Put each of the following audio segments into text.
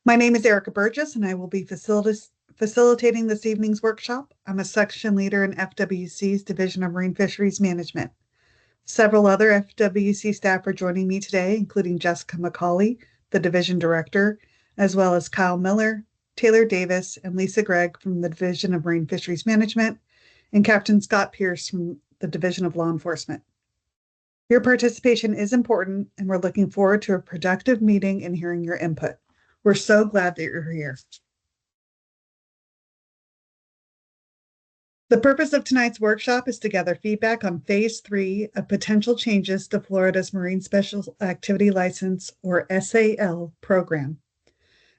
My name is Erica Burgess, and I will be facilitating this evening's workshop. I'm a section leader in FWC's Division of Marine Fisheries Management. Several other FWC staff are joining me today, including Jessica McCauley, the Division Director, as well as Kyle Miller, Taylor Davis, and Lisa Gregg from the Division of Marine Fisheries Management, and Captain Scott Pierce from the Division of Law Enforcement. Your participation is important, and we're looking forward to a productive meeting and hearing your input. We're so glad that you're here. The purpose of tonight's workshop is to gather feedback on Phase 3 of potential changes to Florida's Marine Special Activity License, or SAL, program.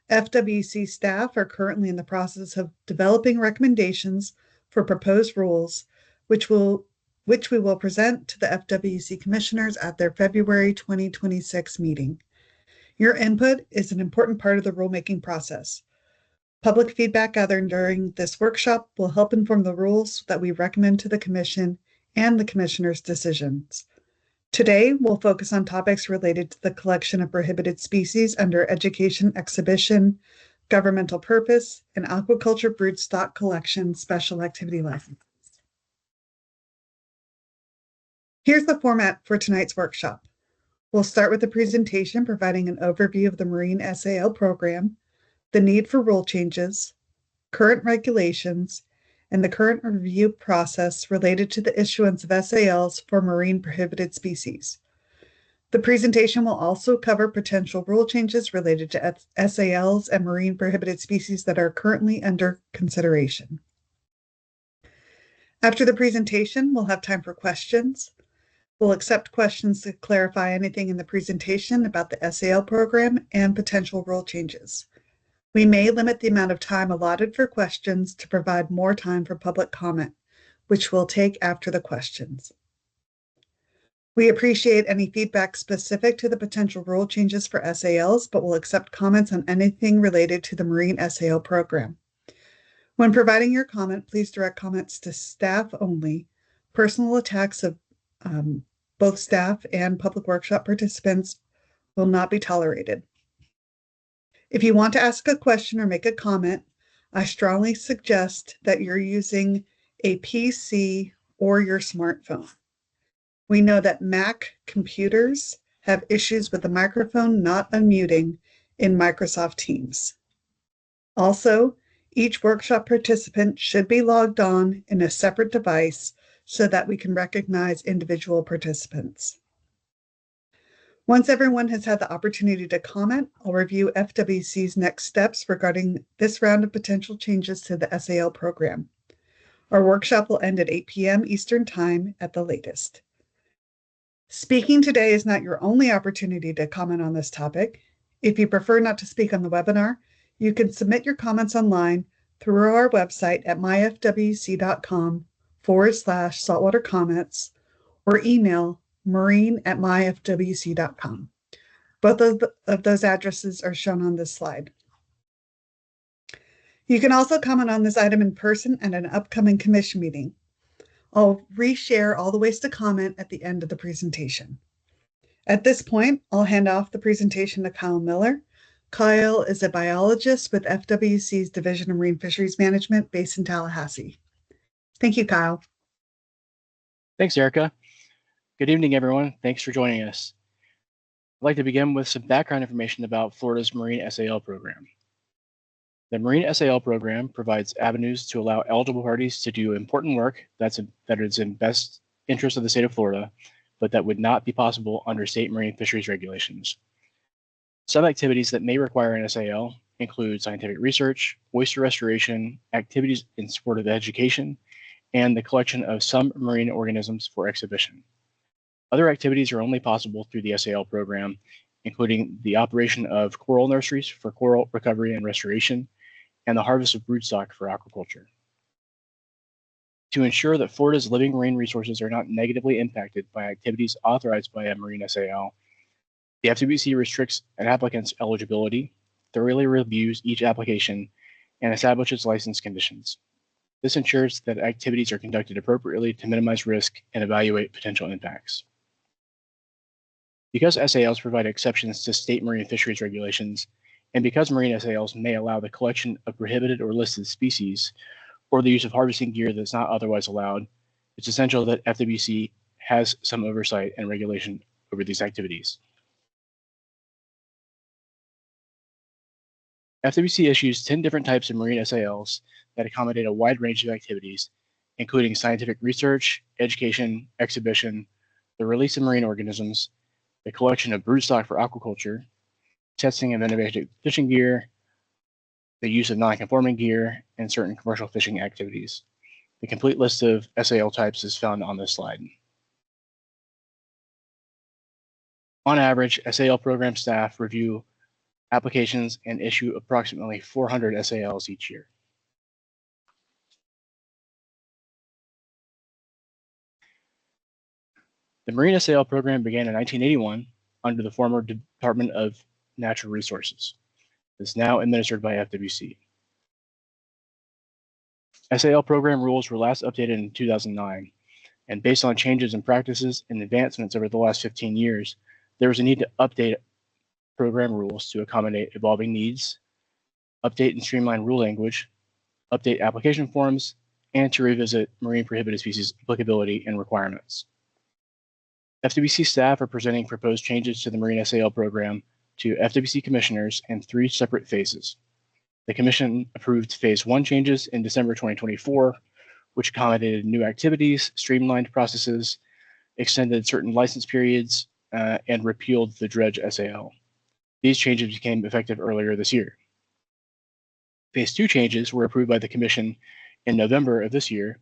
FWC staff are currently in the process of developing recommendations for proposed rules, which we will present to the FWC commissioners at their February 2026 meeting. Your input is an important part of the rulemaking process. Public feedback gathered during this workshop will help inform the rules that we recommend to the Commission and the Commissioner's decisions. Today, we'll focus on topics related to the collection of prohibited species under education, exhibition, governmental purpose, and aquaculture broodstock collection special activity licenses. Here's the format for tonight's workshop. We'll start with a presentation providing an overview of the Marine SAL program, the need for rule changes, current regulations, and the current review process related to the issuance of SALs for marine prohibited species. The presentation will also cover potential rule changes related to SALs and marine prohibited species that are currently under consideration. After the presentation, we'll have time for questions. We'll accept questions to clarify anything in the presentation about the SAL program and potential rule changes. We may limit the amount of time allotted for questions to provide more time for public comment, which we'll take after the questions. We appreciate any feedback specific to the potential rule changes for SALs, but we'll accept comments on anything related to the Marine SAL program. When providing your comment, please direct comments to staff only. Personal attacks of both staff and public workshop participants will not be tolerated. If you want to ask a question or make a comment, I strongly suggest that you're using a PC or your smartphone. We know that Mac computers have issues with the microphone not unmuting in Microsoft Teams. Also, each workshop participant should be logged on in a separate device so that we can recognize individual participants. Once everyone has had the opportunity to comment, I'll review FWC's next steps regarding this round of potential changes to the SAL program. Our workshop will end at 8 p.m. Eastern Time at the latest. Speaking today is not your only opportunity to comment on this topic. If you prefer not to speak on the webinar, you can submit your comments online through our website at myfwc.com/saltwater comments or email marine@myfwc.com. Both of those addresses are shown on this slide. You can also comment on this item in person at an upcoming commission meeting. I'll reshare all the ways to comment at the end of the presentation. At this point, I'll hand off the presentation to Kyle Miller. Kyle is a biologist with FWC's Division of Marine Fisheries Management based in Tallahassee. Thank you, Kyle. Thanks, Erica. Good evening, everyone. Thanks for joining us. I'd like to begin with some background information about Florida's Marine SAL program. The Marine SAL program provides avenues to allow eligible parties to do important work that is in best interest of the state of Florida, but that would not be possible under state marine fisheries regulations. Some activities that may require an SAL include scientific research, oyster restoration, activities in support of education, and the collection of some marine organisms for exhibition. Other activities are only possible through the SAL program, including the operation of coral nurseries for coral recovery and restoration, and the harvest of broodstock for aquaculture. To ensure that Florida's living marine resources are not negatively impacted by activities authorized by a Marine SAL, the FWC restricts an applicant's eligibility, thoroughly reviews each application, and establishes license conditions. This ensures that activities are conducted appropriately to minimize risk and evaluate potential impacts. Because SALs provide exceptions to state marine fisheries regulations, And because marine SALs may allow the collection of prohibited or listed species or the use of harvesting gear that's not otherwise allowed, it's essential that FWC has some oversight and regulation over these activities. FWC issues 10 different types of marine SALs that accommodate a wide range of activities, including scientific research, education, exhibition, the release of marine organisms, the collection of broodstock for aquaculture, testing of innovative fishing gear, the use of non-conforming gear, and certain commercial fishing activities. The complete list of SAL types is found on this slide. On average, SAL program staff review applications and issue approximately 400 SALs each year. The Marine SAL program began in 1981 under the former Department of Natural Resources. It is now administered by FWC. SAL program rules were last updated in 2009, and based on changes in practices and advancements over the last 15 years, there was a need to update program rules to accommodate evolving needs, update and streamline rule language, update application forms, and to revisit marine prohibited species applicability and requirements. FWC staff are presenting proposed changes to the Marine SAL program to FWC commissioners in 3 separate phases. The Commission approved Phase 1 changes in December 2024, which accommodated new activities, streamlined processes, extended certain license periods, and repealed the dredge SAL. These changes became effective earlier this year. Phase 2 changes were approved by the Commission in November of this year,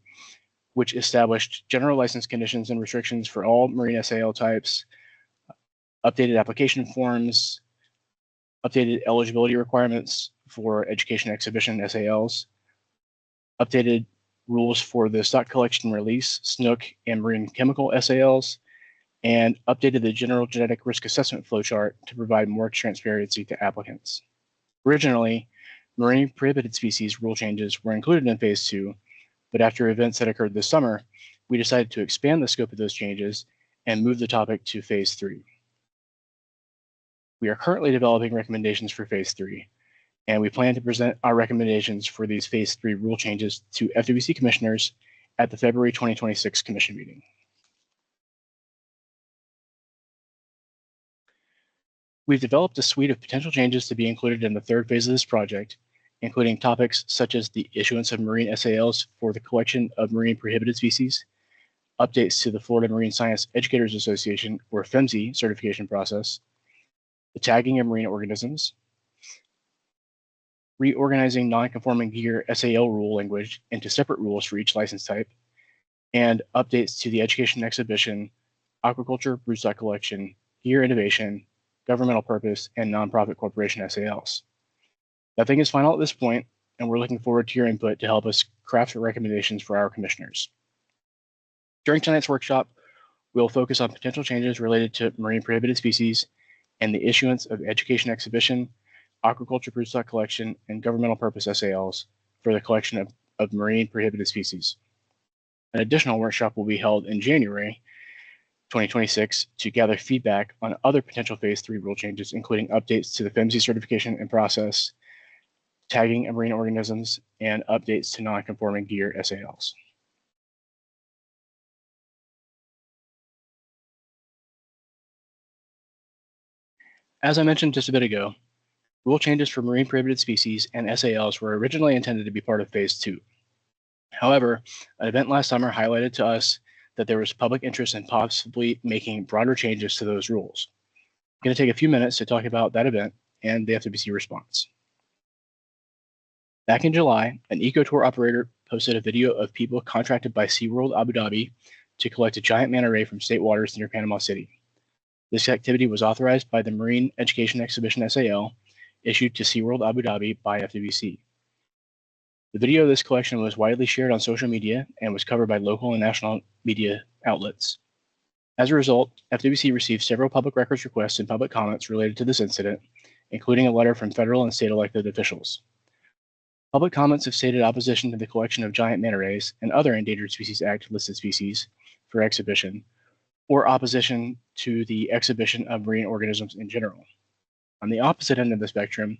which established general license conditions and restrictions for all marine SAL types, updated application forms, updated eligibility requirements for education exhibition SALs, updated rules for the stock collection release, SNOOC, and marine chemical SALs, and updated the general genetic risk assessment flowchart to provide more transparency to applicants. Originally, marine prohibited species rule changes were included in Phase 2, but after events that occurred this summer, we decided to expand the scope of those changes and move the topic to Phase 3. We are currently developing recommendations for Phase 3, and we plan to present our recommendations for these Phase 3 rule changes to FWC commissioners at the February 2026 Commission meeting. We've developed a suite of potential changes to be included in the 3rd phase of this project, including topics such as the issuance of marine SALs for the collection of marine prohibited species, updates to the Florida Marine Science Educators Association, or FEMSE, certification process, the tagging of marine organisms, reorganizing non-conforming gear SAL rule language into separate rules for each license type, and updates to the education exhibition, aquaculture, broodstock collection, gear innovation, governmental purpose, and nonprofit corporation SALs. Nothing is final at this point, and we're looking forward to your input to help us craft recommendations for our commissioners. During tonight's workshop, we'll focus on potential changes related to marine prohibited species and the issuance of education exhibition, aquaculture broodstock collection, and governmental purpose SALs for the collection of marine prohibited species. An additional workshop will be held in January 2026 to gather feedback on other potential Phase 3 rule changes, including updates to the FEMSE certification and process, tagging of marine organisms, and updates to non-conforming gear SALs. As I mentioned just a bit ago, rule changes for marine prohibited species and SALs were originally intended to be part of Phase 2. However, an event last summer highlighted to us that there was public interest in possibly making broader changes to those rules. I'm going to take a few minutes to talk about that event and the FWC response. Back in July, an eco-tour operator posted a video of people contracted by SeaWorld Abu Dhabi to collect a giant manta ray from state waters near Panama City. This activity was authorized by the Marine Education Exhibition SAL, issued to SeaWorld Abu Dhabi by FWC. The video of this collection was widely shared on social media and was covered by local and national media outlets. As a result, FWC received several public records requests and public comments related to this incident, including a letter from federal and state elected officials. Public comments have stated opposition to the collection of giant manta rays and other Endangered Species Act listed species for exhibition, or opposition to the exhibition of marine organisms in general. On the opposite end of the spectrum,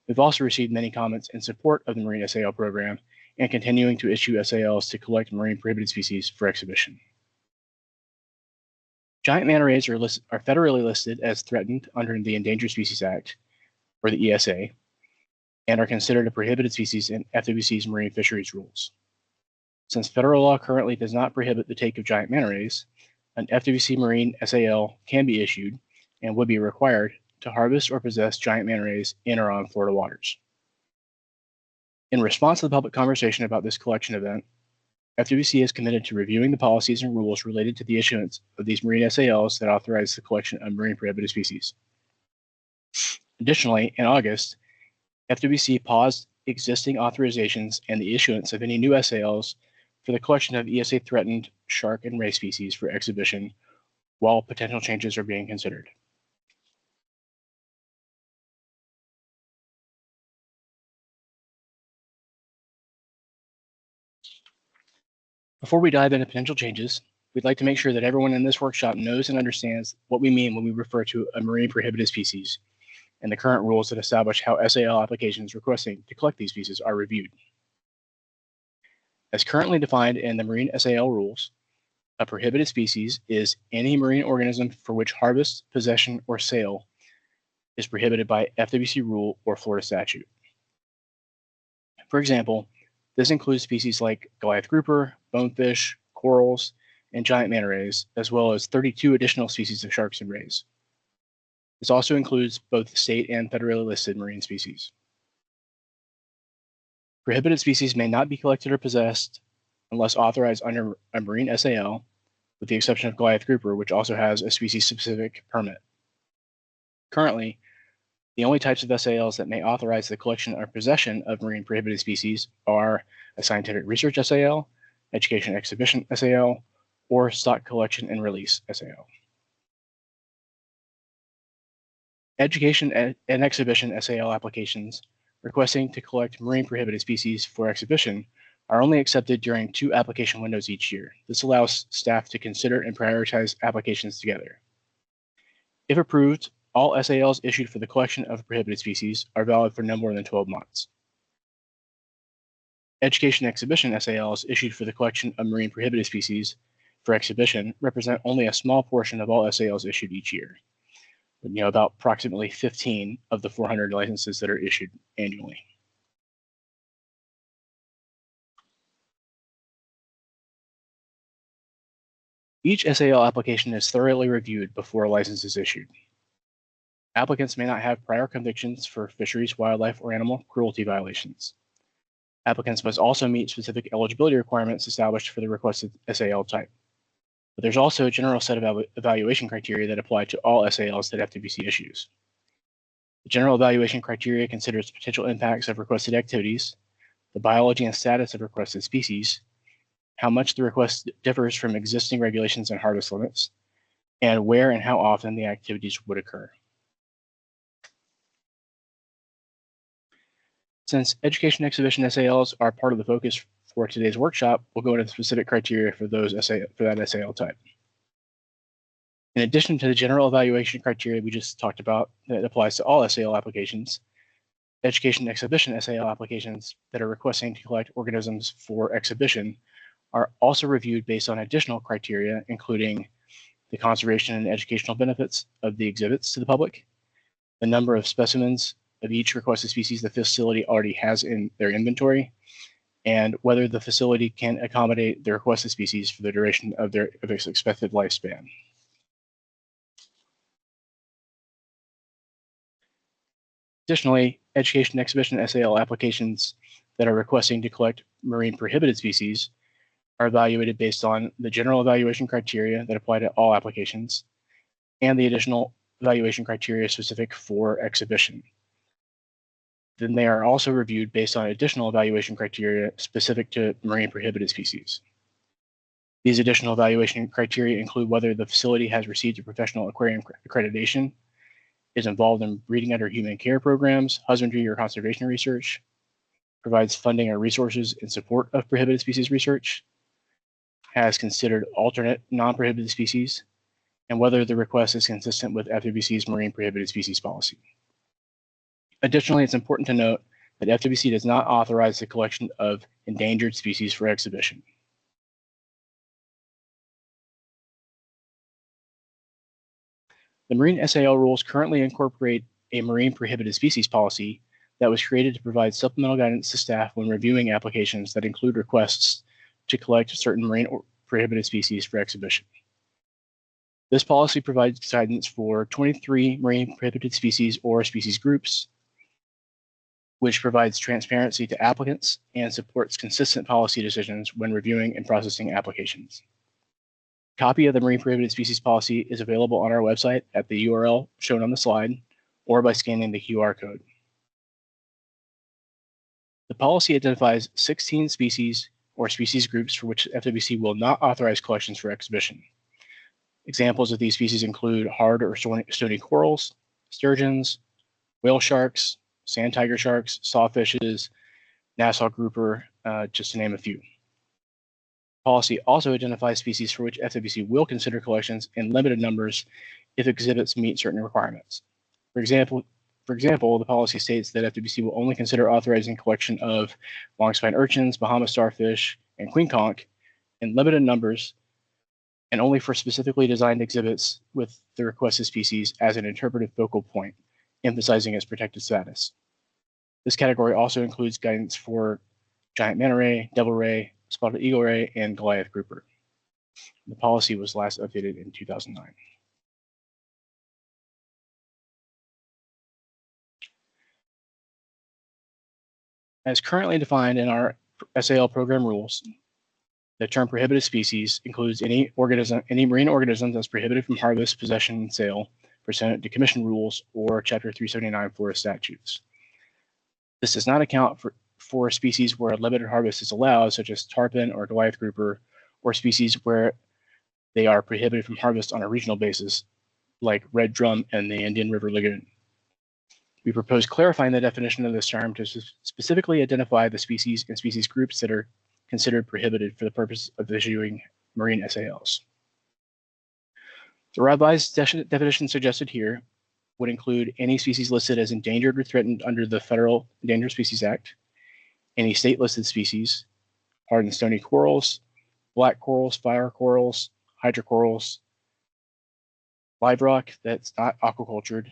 We've also received many comments in support of the Marine SAL program and continuing to issue SALs to collect marine prohibited species for exhibition. Giant manta rays are federally listed as threatened under the Endangered Species Act, or the ESA, and are considered a prohibited species in FWC's marine fisheries rules. Since federal law currently does not prohibit the take of giant manta rays, an FWC Marine SAL can be issued and would be required to harvest or possess giant manta rays in or on Florida waters. In response to the public conversation about this collection event, FWC is committed to reviewing the policies and rules related to the issuance of these marine SALs that authorize the collection of marine prohibited species. Additionally, in August, FWC paused existing authorizations and the issuance of any new SALs for the collection of ESA-threatened shark and ray species for exhibition while potential changes are being considered. Before we dive into potential changes, we'd like to make sure that everyone in this workshop knows and understands what we mean when we refer to a marine prohibited species and the current rules that establish how SAL applications requesting to collect these species are reviewed. As currently defined in the Marine SAL rules, a prohibited species is any marine organism for which harvest, possession, or sale is prohibited by FWC rule or Florida statute. For example, this includes species like Goliath grouper, bonefish, corals, and giant manta rays, as well as 32 additional species of sharks and rays. This also includes both state and federally listed marine species. Prohibited species may not be collected or possessed unless authorized under a Marine SAL, with the exception of Goliath grouper, which also has a species-specific permit. Currently, the only types of SALs that may authorize the collection or possession of marine prohibited species are a scientific research SAL, education exhibition SAL, or stock collection and release SAL. Education and exhibition SAL applications requesting to collect marine prohibited species for exhibition are only accepted during 2 application windows each year. This allows staff to consider and prioritize applications together. If approved, all SALs issued for the collection of prohibited species are valid for no more than 12 months. Education exhibition SALs issued for the collection of marine prohibited species for exhibition represent only a small portion of all SALs issued each year, but about approximately 15 of the 400 licenses that are issued annually. Each SAL application is thoroughly reviewed before a license is issued. Applicants may not have prior convictions for fisheries, wildlife, or animal cruelty violations. Applicants must also meet specific eligibility requirements established for the requested SAL type. But there's also a general set of evaluation criteria that apply to all SALs that FWC issues. The general evaluation criteria considers potential impacts of requested activities, the biology and status of requested species, how much the request differs from existing regulations and harvest limits, and where and how often the activities would occur. Since education exhibition SALs are part of the focus for today's workshop, we'll go into the specific criteria for that SAL type. In addition to the general evaluation criteria we just talked about that applies to all SAL applications, education exhibition SAL applications that are requesting to collect organisms for exhibition are also reviewed based on additional criteria, including the conservation and educational benefits of the exhibits to the public, the number of specimens of each requested species the facility already has in their inventory, and whether the facility can accommodate the requested species for the duration of its expected lifespan. Additionally, education exhibition SAL applications that are requesting to collect marine prohibited species are evaluated based on the general evaluation criteria that apply to all applications and the additional evaluation criteria specific for exhibition. Then they are also reviewed based on additional evaluation criteria specific to marine prohibited species. These additional evaluation criteria include whether the facility has received a professional aquarium accreditation, is involved in breeding under human care programs, husbandry or conservation research, provides funding or resources in support of prohibited species research, has considered alternate non-prohibited species, and whether the request is consistent with FWC's marine prohibited species policy. Additionally, it's important to note that FWC does not authorize the collection of endangered species for exhibition. The Marine SAL rules currently incorporate a marine prohibited species policy that was created to provide supplemental guidance to staff when reviewing applications that include requests to collect certain marine prohibited species for exhibition. This policy provides guidance for 23 marine prohibited species or species groups, which provides transparency to applicants and supports consistent policy decisions when reviewing and processing applications. A copy of the Marine Prohibited Species Policy is available on our website at the URL shown on the slide or by scanning the QR code. The policy identifies 16 species or species groups for which FWC will not authorize collections for exhibition. Examples of these species include hard or stony corals, sturgeons, whale sharks, sand tiger sharks, sawfishes, Nassau grouper, just to name a few. Policy also identifies species for which FWC will consider collections in limited numbers if exhibits meet certain requirements. For example, the policy states that FWC will only consider authorizing collection of long-spine urchins, Bahama starfish, and queen conch in limited numbers and only for specifically designed exhibits with the requested species as an interpretive focal point, emphasizing its protected status. This category also includes guidance for giant manta ray, devil ray, spotted eagle ray, and Goliath grouper. The policy was last updated in 2009. As currently defined in our SAL program rules, the term prohibited species includes any marine organism that's prohibited from harvest, possession, and sale pursuant to Commission rules or Chapter 379 Florida statutes. This does not account for species where a limited harvest is allowed, such as tarpon or Goliath grouper, or species where they are prohibited from harvest on a regional basis, like red drum and the Indian River Lagoon. We propose clarifying the definition of this term to specifically identify the species and species groups that are considered prohibited for the purpose of issuing marine SALs. The revised definition suggested here would include any species listed as endangered or threatened under the Federal Endangered Species Act, any state-listed species, hard and stony corals, black corals, fire corals, hydrocorals, live rock that's not aquacultured,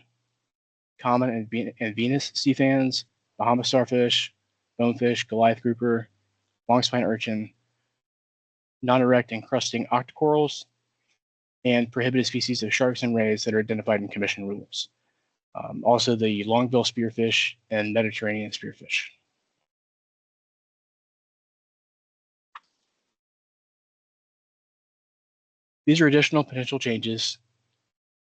common and Venus sea fans, Bahama starfish, bonefish, Goliath grouper, long-spine urchin, non-erect and crusting octocorals, and prohibited species of sharks and rays that are identified in Commission rules. Also the longbill spearfish and Mediterranean spearfish. These are additional potential changes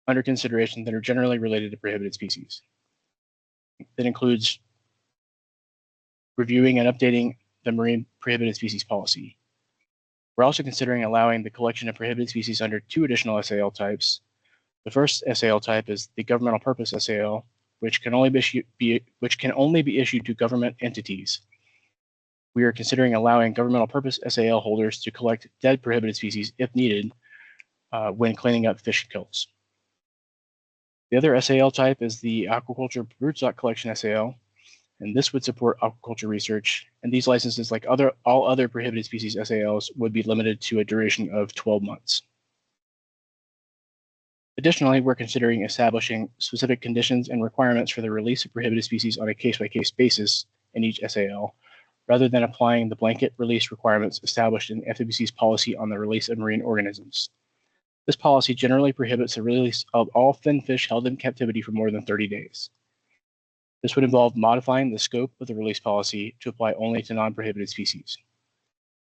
under consideration that are generally related to prohibited species. That includes reviewing and updating the Marine Prohibited Species Policy. We're also considering allowing the collection of prohibited species under 2 additional SAL types. The first SAL type is the Governmental Purpose SAL, which can only be issued to government entities. We are considering allowing Governmental Purpose SAL holders to collect dead prohibited species if needed when cleaning up fish kills. The other SAL type is the Aquaculture Broodstock Collection SAL, and this would support aquaculture research, and these licenses, like all other prohibited species SALs, would be limited to a duration of 12 months. Additionally, we're considering establishing specific conditions and requirements for the release of prohibited species on a case-by-case basis in each SAL, rather than applying the blanket release requirements established in FWC's policy on the release of marine organisms. This policy generally prohibits the release of all finfish held in captivity for more than 30 days. This would involve modifying the scope of the release policy to apply only to non-prohibited species.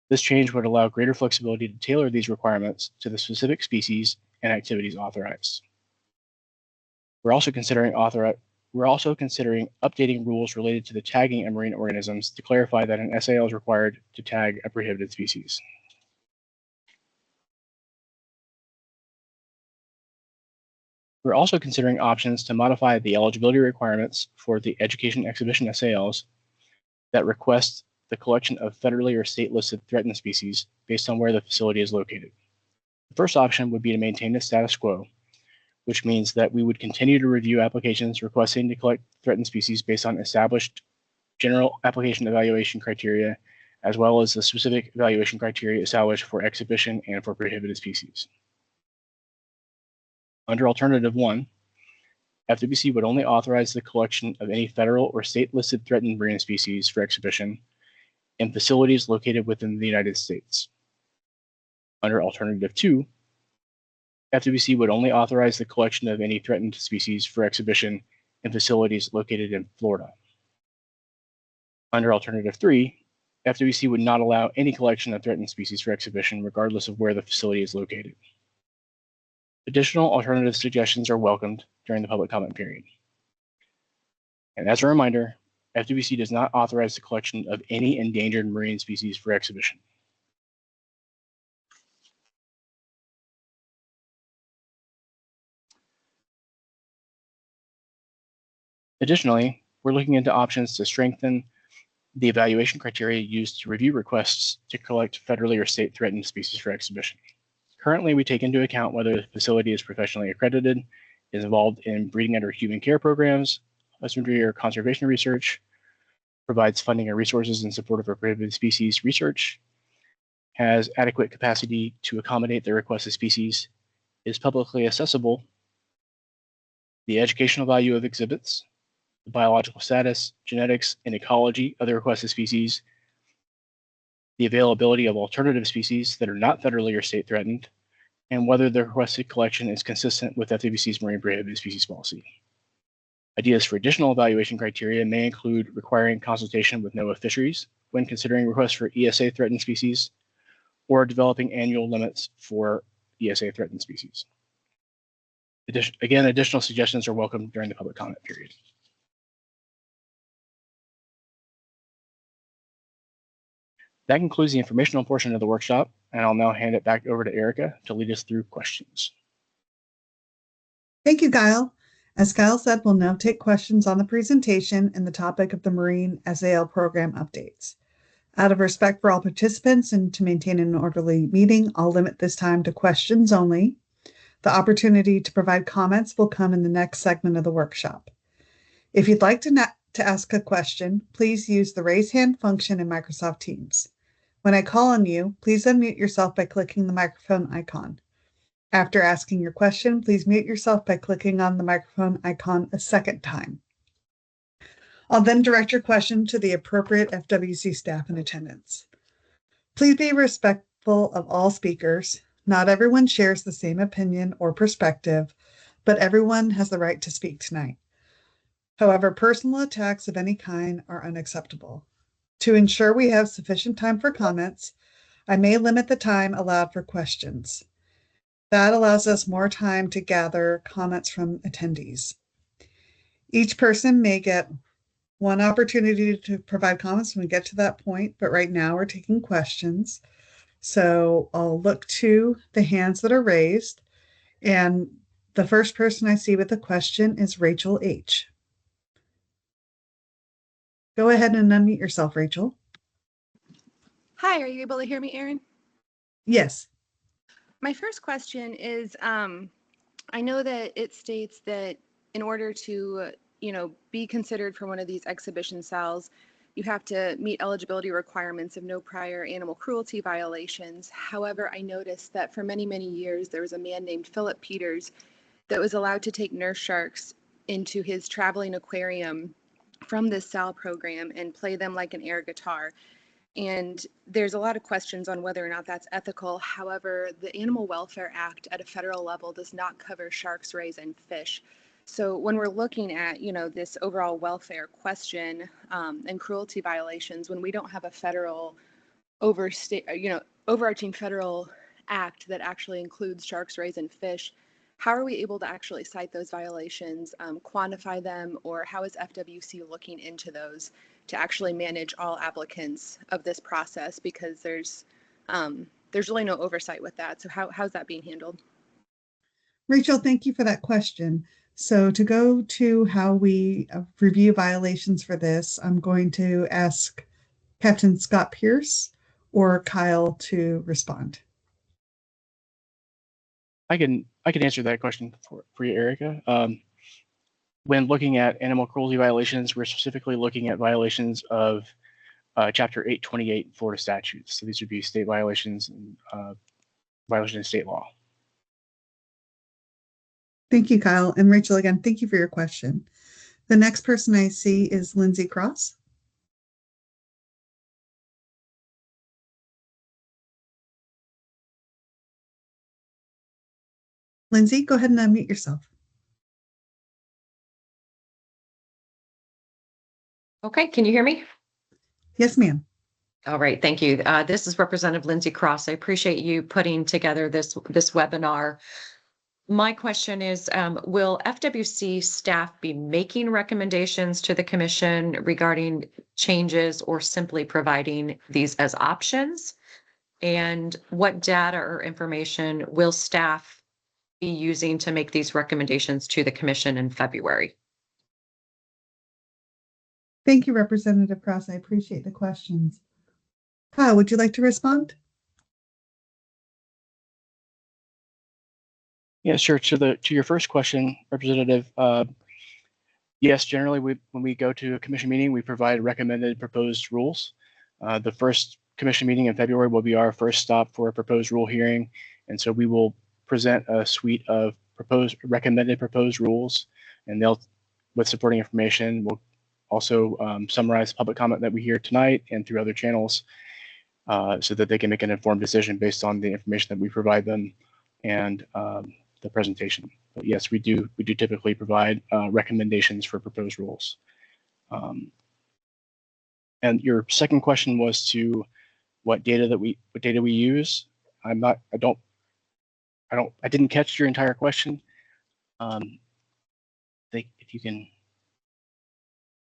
This change would allow greater flexibility to tailor these requirements to the specific species and activities authorized. We're also considering updating rules related to the tagging of marine organisms to clarify that an SAL is required to tag a prohibited species. We're also considering options to modify the eligibility requirements for the education exhibition SALs that request the collection of federally or state-listed threatened species based on where the facility is located. The first option would be to maintain the status quo, which means that we would continue to review applications requesting to collect threatened species based on established general application evaluation criteria, as well as the specific evaluation criteria established for exhibition and for prohibited species. Under Alternative 1, FWC would only authorize the collection of any federal or state-listed threatened marine species for exhibition in facilities located within the United States. Under Alternative 2, FWC would only authorize the collection of any threatened species for exhibition in facilities located in Florida. Under Alternative 3, FWC would not allow any collection of threatened species for exhibition regardless of where the facility is located. Additional alternative suggestions are welcomed during the public comment period. And as a reminder, FWC does not authorize the collection of any endangered marine species for exhibition. Additionally, we're looking into options to strengthen the evaluation criteria used to review requests to collect federally or state threatened species for exhibition. Currently, we take into account whether the facility is professionally accredited, is involved in breeding under human care programs, husbandry or conservation research, provides funding and resources in support of prohibited species research, has adequate capacity to accommodate the requested species, is publicly accessible, the educational value of exhibits, the biological status, genetics, and ecology of the requested species, the availability of alternative species that are not federally or state threatened, and whether the requested collection is consistent with FWC's marine prohibited species policy. Ideas for additional evaluation criteria may include requiring consultation with NOAA fisheries when considering requests for ESA threatened species, or developing annual limits for ESA threatened species. Again, additional suggestions are welcome during the public comment period. That concludes the informational portion of the workshop, and I'll now hand it back over to Erica to lead us through questions. Thank you, Kyle. As Kyle said, we'll now take questions on the presentation and the topic of the Marine SAL program updates. Out of respect for all participants and to maintain an orderly meeting, I'll limit this time to questions only. The opportunity to provide comments will come in the next segment of the workshop. If you'd like to ask a question, please use the raise hand function in Microsoft Teams. When I call on you, please unmute yourself by clicking the microphone icon. After asking your question, please mute yourself by clicking on the microphone icon a second time. I'll then direct your question to the appropriate FWC staff in attendance. Please be respectful of all speakers. Not everyone shares the same opinion or perspective, but everyone has the right to speak tonight. However, personal attacks of any kind are unacceptable. To ensure we have sufficient time for comments, I may limit the time allowed for questions. That allows us more time to gather comments from attendees. Each person may get one opportunity to provide comments when we get to that point, but right now we're taking questions. So I'll look to the hands that are raised, and the first person I see with a question is Rachel H. Go ahead and unmute yourself, Rachel. Hi, are you able to hear me, Erin? Yes. My first question is, I know that it states that in order to, be considered for one of these exhibition SALs, you have to meet eligibility requirements of no prior animal cruelty violations. However, I noticed that for many, many years, there was a man named Philip Peters that was allowed to take nurse sharks into his traveling aquarium from this SAL program and play them like an air guitar. And there's a lot of questions on whether or not that's ethical. However, the Animal Welfare Act at a federal level does not cover sharks, rays, and fish. So when we're looking at, this overall welfare question and cruelty violations, when we don't have a federal overarching federal act that actually includes sharks, rays, and fish, how are we able to actually cite those violations, quantify them, or how is FWC looking into those to actually manage all applicants of this process? Because there's really no oversight with that. So how's that being handled? Rachel, thank you for that question. So to go to how we review violations for this, I'm going to ask Captain Scott Pierce or Kyle to respond. I can I can answer that question for you, Erica. When looking at animal cruelty violations, we're specifically looking at violations of Chapter 828 Florida statutes. So these would be state violations and violation of state law. Thank you, Kyle. And Rachel, again, thank you for your question. The next person I see is Lindsay Cross. Lindsay, go ahead and unmute yourself. Okay, can you hear me? Yes, ma'am. All right, thank you. This is Representative Lindsay Cross. I appreciate you putting together this webinar. My question is, will FWC staff be making recommendations to the commission regarding changes or simply providing these as options? And what data or information will staff be using to make these recommendations to the commission in February? Thank you, Representative Cross. I appreciate the questions. Kyle, would you like to respond? Yeah, sure. To your first question, Representative, yes, generally when we go to a commission meeting, we provide recommended proposed rules. The first commission meeting in February will be our first stop for a proposed rule hearing, and so we will present a suite of recommended proposed rules, and they'll, with supporting information, we'll also summarize public comment that we hear tonight and through other channels, so that they can make an informed decision based on the information that we provide them and the presentation. But yes, we do typically provide recommendations for proposed rules. And your second question was to what data we use. I didn't catch your entire question. If you can.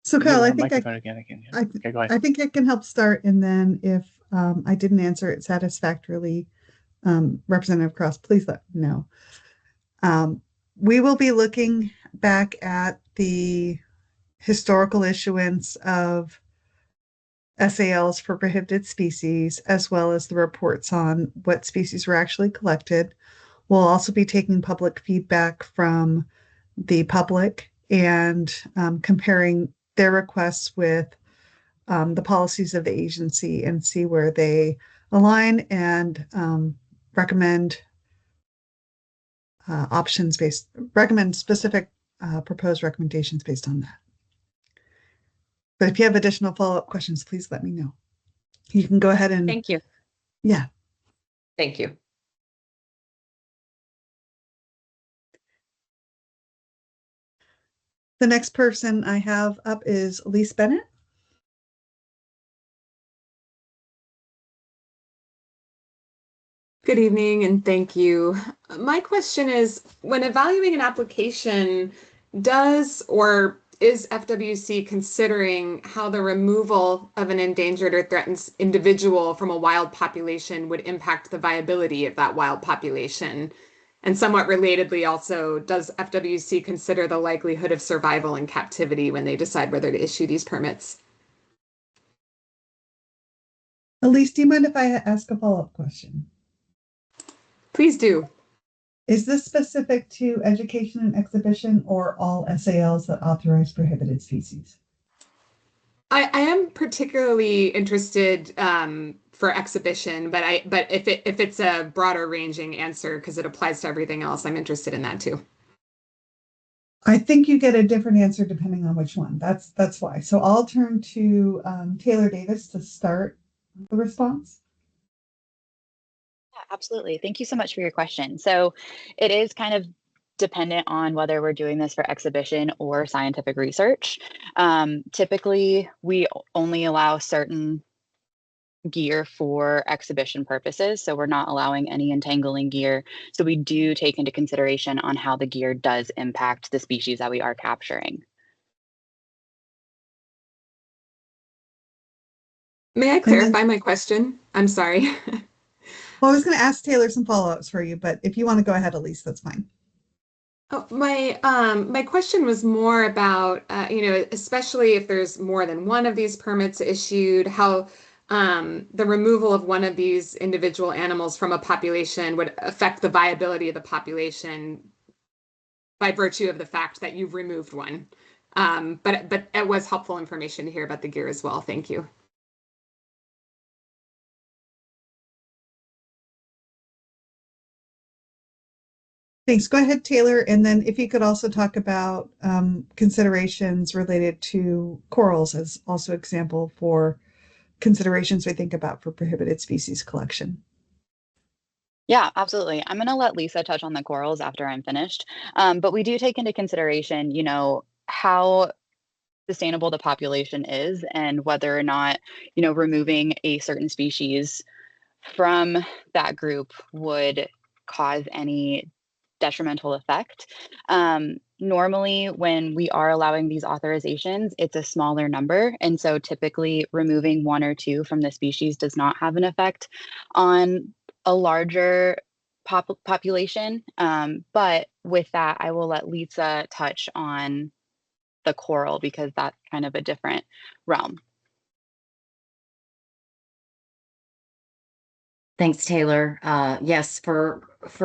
So Kyle, I think okay, go ahead. I think I can help start, and then if I didn't answer it satisfactorily, Representative Cross, please let me know. We will be looking back at the historical issuance of SALs for prohibited species, as well as the reports on what species were actually collected. We'll also be taking public feedback from the public and comparing their requests with the policies of the agency and see where they align and recommend specific proposed recommendations based on that. But if you have additional follow-up questions, please let me know. You can go ahead and. Thank you. Yeah. Thank you. The next person I have up is Elise Bennett. Good evening and thank you. My question is, when evaluating an application, does or is FWC considering how the removal of an endangered or threatened individual from a wild population would impact the viability of that wild population? And somewhat relatedly also, does FWC consider the likelihood of survival in captivity when they decide whether to issue these permits? Elise, do you mind if I ask a follow-up question? Please do. Is this specific to education and exhibition or all SALs that authorize prohibited species? I am particularly interested for exhibition, but if it's a broader ranging answer because it applies to everything else, I'm interested in that too. I think you get a different answer depending on which one. That's why. So I'll turn to Taylor Davis to start the response. Yeah, absolutely. Thank you so much for your question. So it is kind of dependent on whether we're doing this for exhibition or scientific research. Typically, we only allow certain gear for exhibition purposes, so we're not allowing any entangling gear. So we do take into consideration on how the gear does impact the species that we are capturing. May I clarify my question? I'm sorry. Well, I was going to ask Taylor some follow-ups for you, but if you want to go ahead, Elise, that's fine. Oh, my question was more about, especially if there's more than one of these permits issued, how the removal of one of these individual animals from a population would affect the viability of the population by virtue of the fact that you've removed one. But it was helpful information to hear about the gear as well. Thank you. Thanks. Go ahead, Taylor. And then if you could also talk about considerations related to corals as also example for considerations we think about for prohibited species collection. Yeah, absolutely. I'm going to let Lisa touch on the corals after I'm finished. But we do take into consideration, how sustainable the population is and whether or not, removing a certain species from that group would cause any detrimental effect. Normally, when we are allowing these authorizations, it's a smaller number. And so typically removing one or two from the species does not have an effect on a larger population. But with that, I will let Lisa touch on the coral because that's kind of a different realm. Thanks, Taylor. Yes, for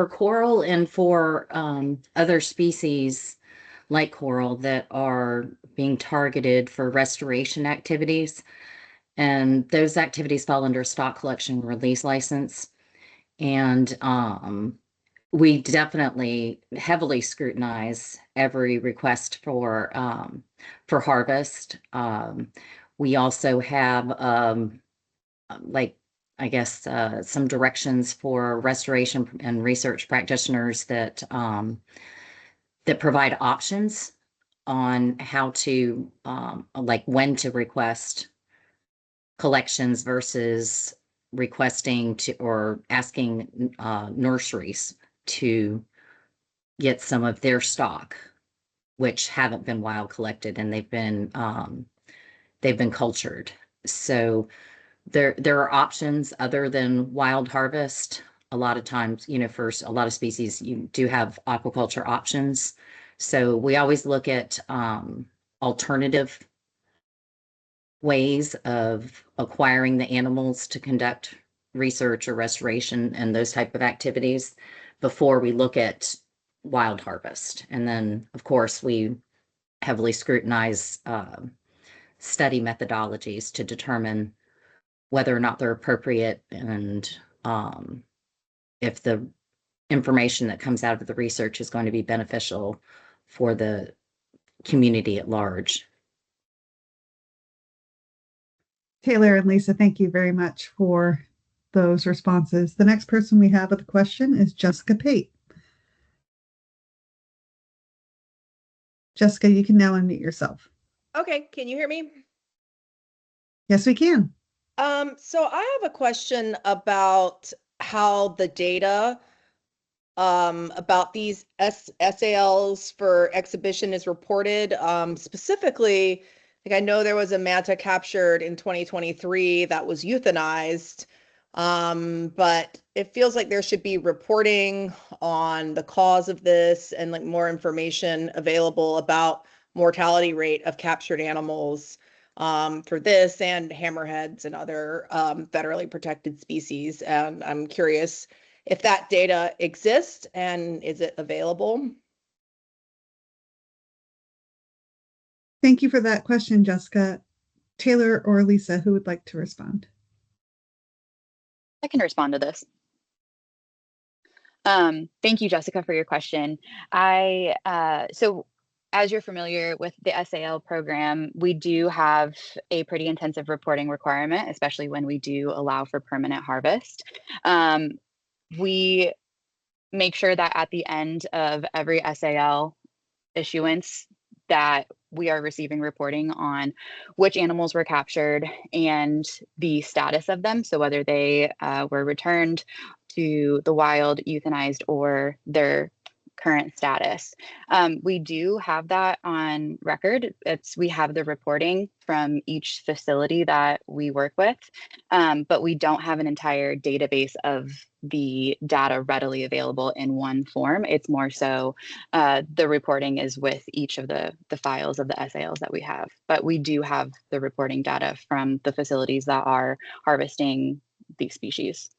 coral and for other species like coral that are being targeted for restoration activities, and those activities fall under stock collection release license. And we definitely heavily scrutinize every request for harvest. We also have I guess, some directions for restoration and research practitioners that provide options on how to, when to request collections versus requesting to or asking nurseries to get some of their stock, which haven't been wild collected and they've been cultured. So there are options other than wild harvest. A lot of times, for a lot of species, you do have aquaculture options. So we always look at alternative ways of acquiring the animals to conduct research or restoration and those type of activities before we look at wild harvest. And then, of course, we heavily scrutinize study methodologies to determine whether or not they're appropriate and if the information that comes out of the research is going to be beneficial for the community at large. Taylor and Lisa, thank you very much for those responses. The next person we have with a question is Jessica Pate. Jessica, you can now unmute yourself. Okay, can you hear me? Yes, we can. So I have a question about how the data about these SALs for exhibition is reported. Specifically, I know there was a manta captured in 2023 that was euthanized, but it feels like there should be reporting on the cause of this and more information available about mortality rate of captured animals for this and hammerheads and other federally protected species. And I'm curious if that data exists and is it available? Thank you for that question, Jessica. Taylor or Lisa, who would like to respond? I can respond to this. Thank you, Jessica, for your question. So as you're familiar with the SAL program, we do have a pretty intensive reporting requirement, especially when we do allow for permanent harvest. We make sure that at the end of every SAL issuance that we are receiving reporting on which animals were captured and the status of them. So whether they were returned to the wild, euthanized, or they're current status. We do have that on record. We have the reporting from each facility that we work with, but we don't have an entire database of the data readily available in one form. It's more so the reporting is with each of the files of the SALs that we have, but we do have the reporting data from the facilities that are harvesting these species.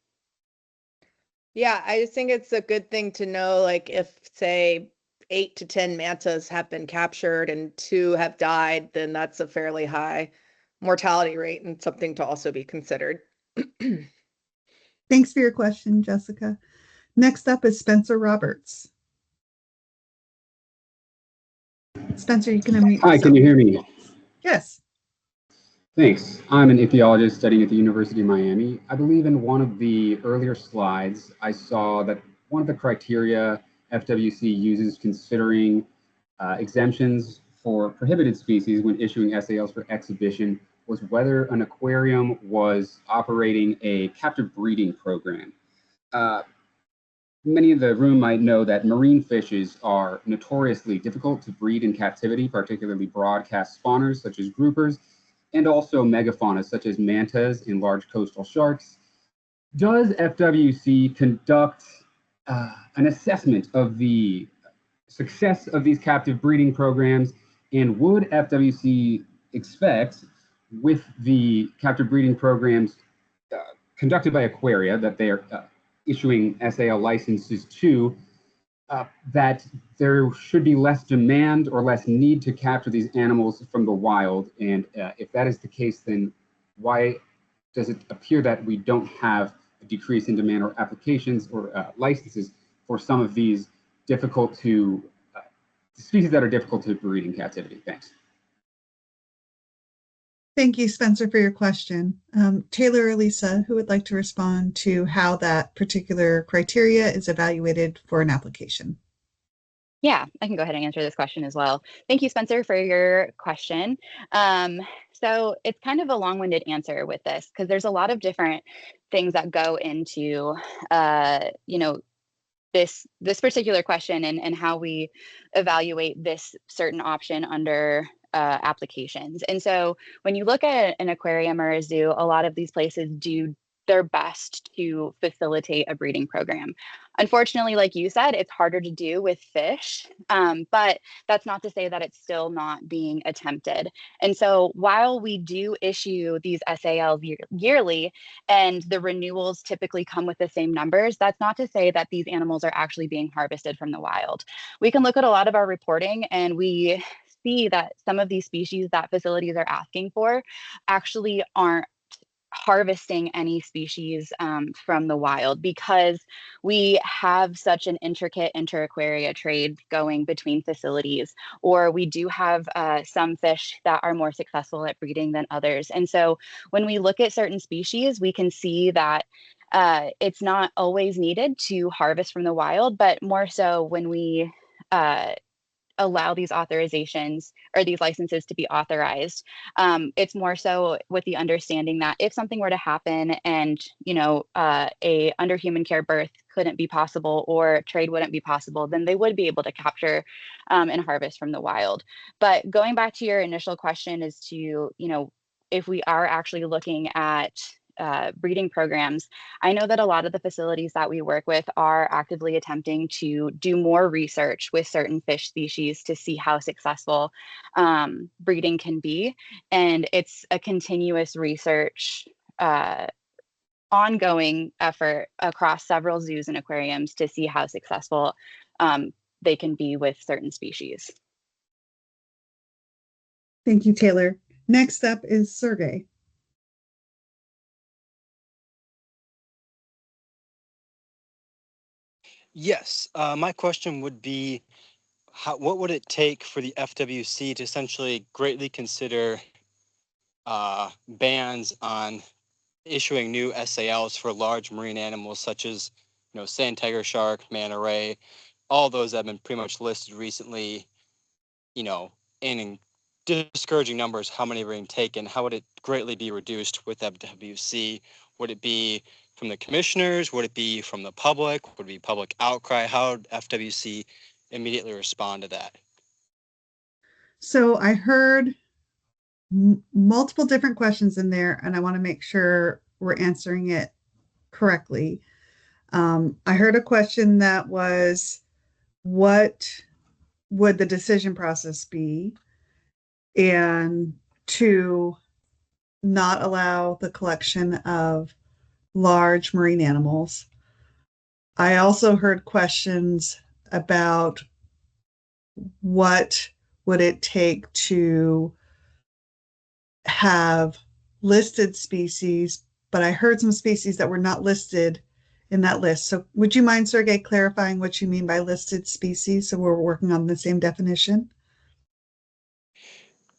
Yeah, I just think it's a good thing to know, like if, say, 8 to 10 mantas have been captured and 2 have died, then that's a fairly high mortality rate and something to also be considered. Thanks for your question, Jessica. Next up is Spencer Roberts. Spencer, you can unmute Hi, yourself. can you hear me? Yes. Thanks. I'm an ichthyologist studying at the University of Miami. I believe in one of the earlier slides, I saw that one of the criteria FWC uses considering exemptions for prohibited species when issuing SALs for exhibition was whether an aquarium was operating a captive breeding program. Many of the room might know that marine fishes are notoriously difficult to breed in captivity, particularly broadcast spawners such as groupers, and also megafauna such as mantas and large coastal sharks. Does FWC conduct an assessment of the success of these captive breeding programs, and would FWC expect with the captive breeding programs conducted by aquaria that they are issuing SAL licenses to, that there should be less demand or less need to capture these animals from the wild? And if that is the case, then why does it appear that we don't have a decrease in demand or applications or licenses for some of these difficult to species that are difficult to breed in captivity? Thanks. Thank you, Spencer, for your question. Taylor or Lisa, who would like to respond to how that particular criteria is evaluated for an application? Yeah, I can go ahead and answer this question as well. Thank you, Spencer, for your question. So it's kind of a long-winded answer with this because there's a lot of different things that go into, this particular question and how we evaluate this certain option under applications. And so when you look at an aquarium or a zoo, a lot of these places do their best to facilitate a breeding program. Unfortunately, like you said, it's harder to do with fish, but that's not to say that it's still not being attempted. And so while we do issue these SALs yearly and the renewals typically come with the same numbers, that's not to say that these animals are actually being harvested from the wild. We can look at a lot of our reporting and we see that some of these species that facilities are asking for actually aren't harvesting any species from the wild because we have such an intricate inter-aquaria trade going between facilities, or we do have some fish that are more successful at breeding than others. And so when we look at certain species, we can see that it's not always needed to harvest from the wild, but more so when we allow these authorizations or these licenses to be authorized. It's more so with the understanding that if something were to happen and, a under human care birth couldn't be possible or trade wouldn't be possible, then they would be able to capture and harvest from the wild. But going back to your initial question as to, if we are actually looking at breeding programs, I know that a lot of the facilities that we work with are actively attempting to do more research with certain fish species to see how successful breeding can be. And it's a continuous research, ongoing effort across several zoos and aquariums to see how successful they can be with certain species. Thank you, Taylor. Next up is Sergey. Yes, my question would be, what would it take for the FWC to essentially greatly consider bans on issuing new SALs for large marine animals such as, sand tiger shark, manta ray, all those that have been pretty much listed recently, in discouraging numbers, how many are being taken? How would it greatly be reduced with FWC? Would it be from the commissioners? Would it be from the public? Would it be public outcry? How would FWC immediately respond to that. So I heard multiple different questions in there, and I want to make sure we're answering it correctly. I heard a question that was, what would the decision process be? And to not allow the collection of large marine animals. I also heard questions about what would it take to have listed species, but I heard some species that were not listed in that list. So would you mind, Sergey, clarifying what you mean by listed species so we're working on the same definition?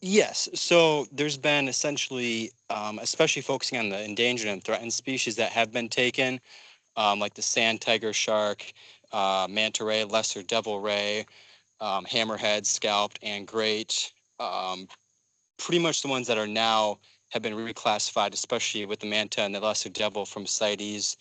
Yes, so there's been essentially, especially focusing on the endangered and threatened species that have been taken, like the sand tiger shark, manta ray, lesser devil ray, hammerhead, scalped, and great. Pretty much the ones that are now have been reclassified, especially with the manta and the lesser devil from CITES,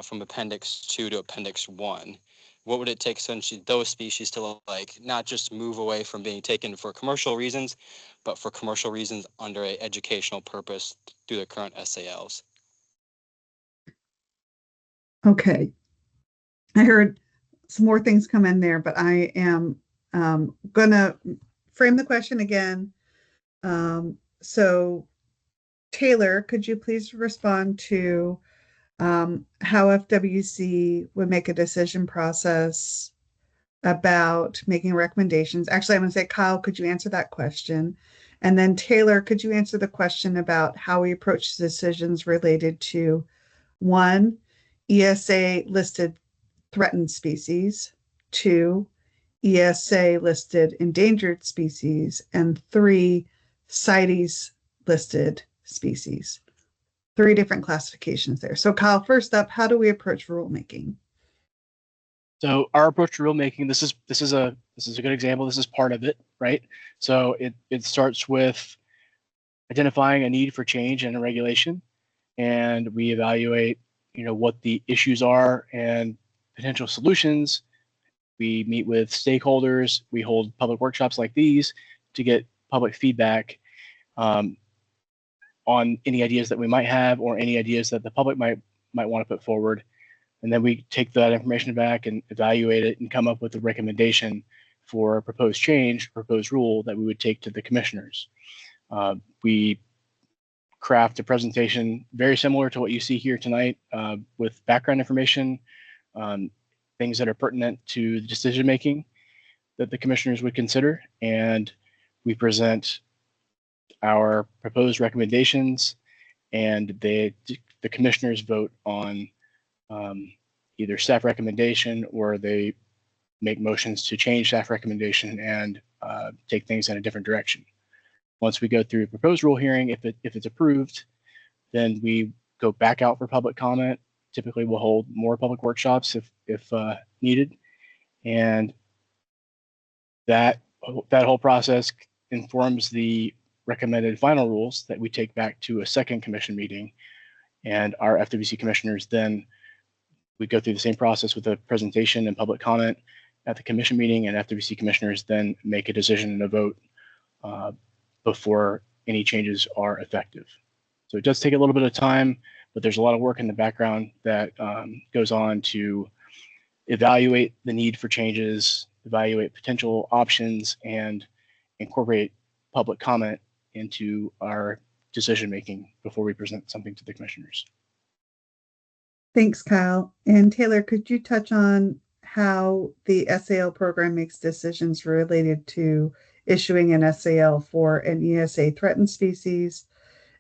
from Appendix 2 to Appendix 1. What would it take essentially those species to like not just move away from being taken for commercial reasons, but for commercial reasons under an educational purpose through the current SALs? Okay. I heard some more things come in there, but I am going to frame the question again. So, Taylor, could you please respond to how FWC would make a decision process about making recommendations? Actually, I'm going to say, Kyle, could you answer that question? And then Taylor, could you answer the question about how we approach decisions related to, one, ESA listed threatened species, two, ESA listed endangered species, and three, CITES listed species. Three different classifications there. So Kyle, first up, how do we approach rulemaking? So our approach to rulemaking, this is a good example. This is part of it, right? So it starts with identifying a need for change in a regulation, and we evaluate, what the issues are and potential solutions. We meet with stakeholders. We hold public workshops like these to get public feedback on any ideas that we might have or any ideas that the public might want to put forward. And then we take that information back and evaluate it and come up with a recommendation for a proposed change, proposed rule that we would take to the commissioners. We craft a presentation very similar to what you see here tonight, with background information, things that are pertinent to the decision making that the commissioners would consider, and we present our proposed recommendations, and the commissioners vote on either staff recommendation, or they make motions to change staff recommendation and take things in a different direction. Once we go through a proposed rule hearing, if it's approved, then we go back out for public comment. Typically, we'll hold more public workshops if needed, and that whole process informs the recommended final rules that we take back to a second commission meeting, and our FWC commissioners then we go through the same process with a presentation and public comment at the commission meeting, and FWC commissioners then make a decision and a vote before any changes are effective. So it does take a little bit of time, but there's a lot of work in the background that goes on to evaluate the need for changes, evaluate potential options, and incorporate public comment into our decision making before we present something to the commissioners. Thanks, Kyle. And Taylor, could you touch on how the SAL program makes decisions related to issuing an SAL for an ESA threatened species,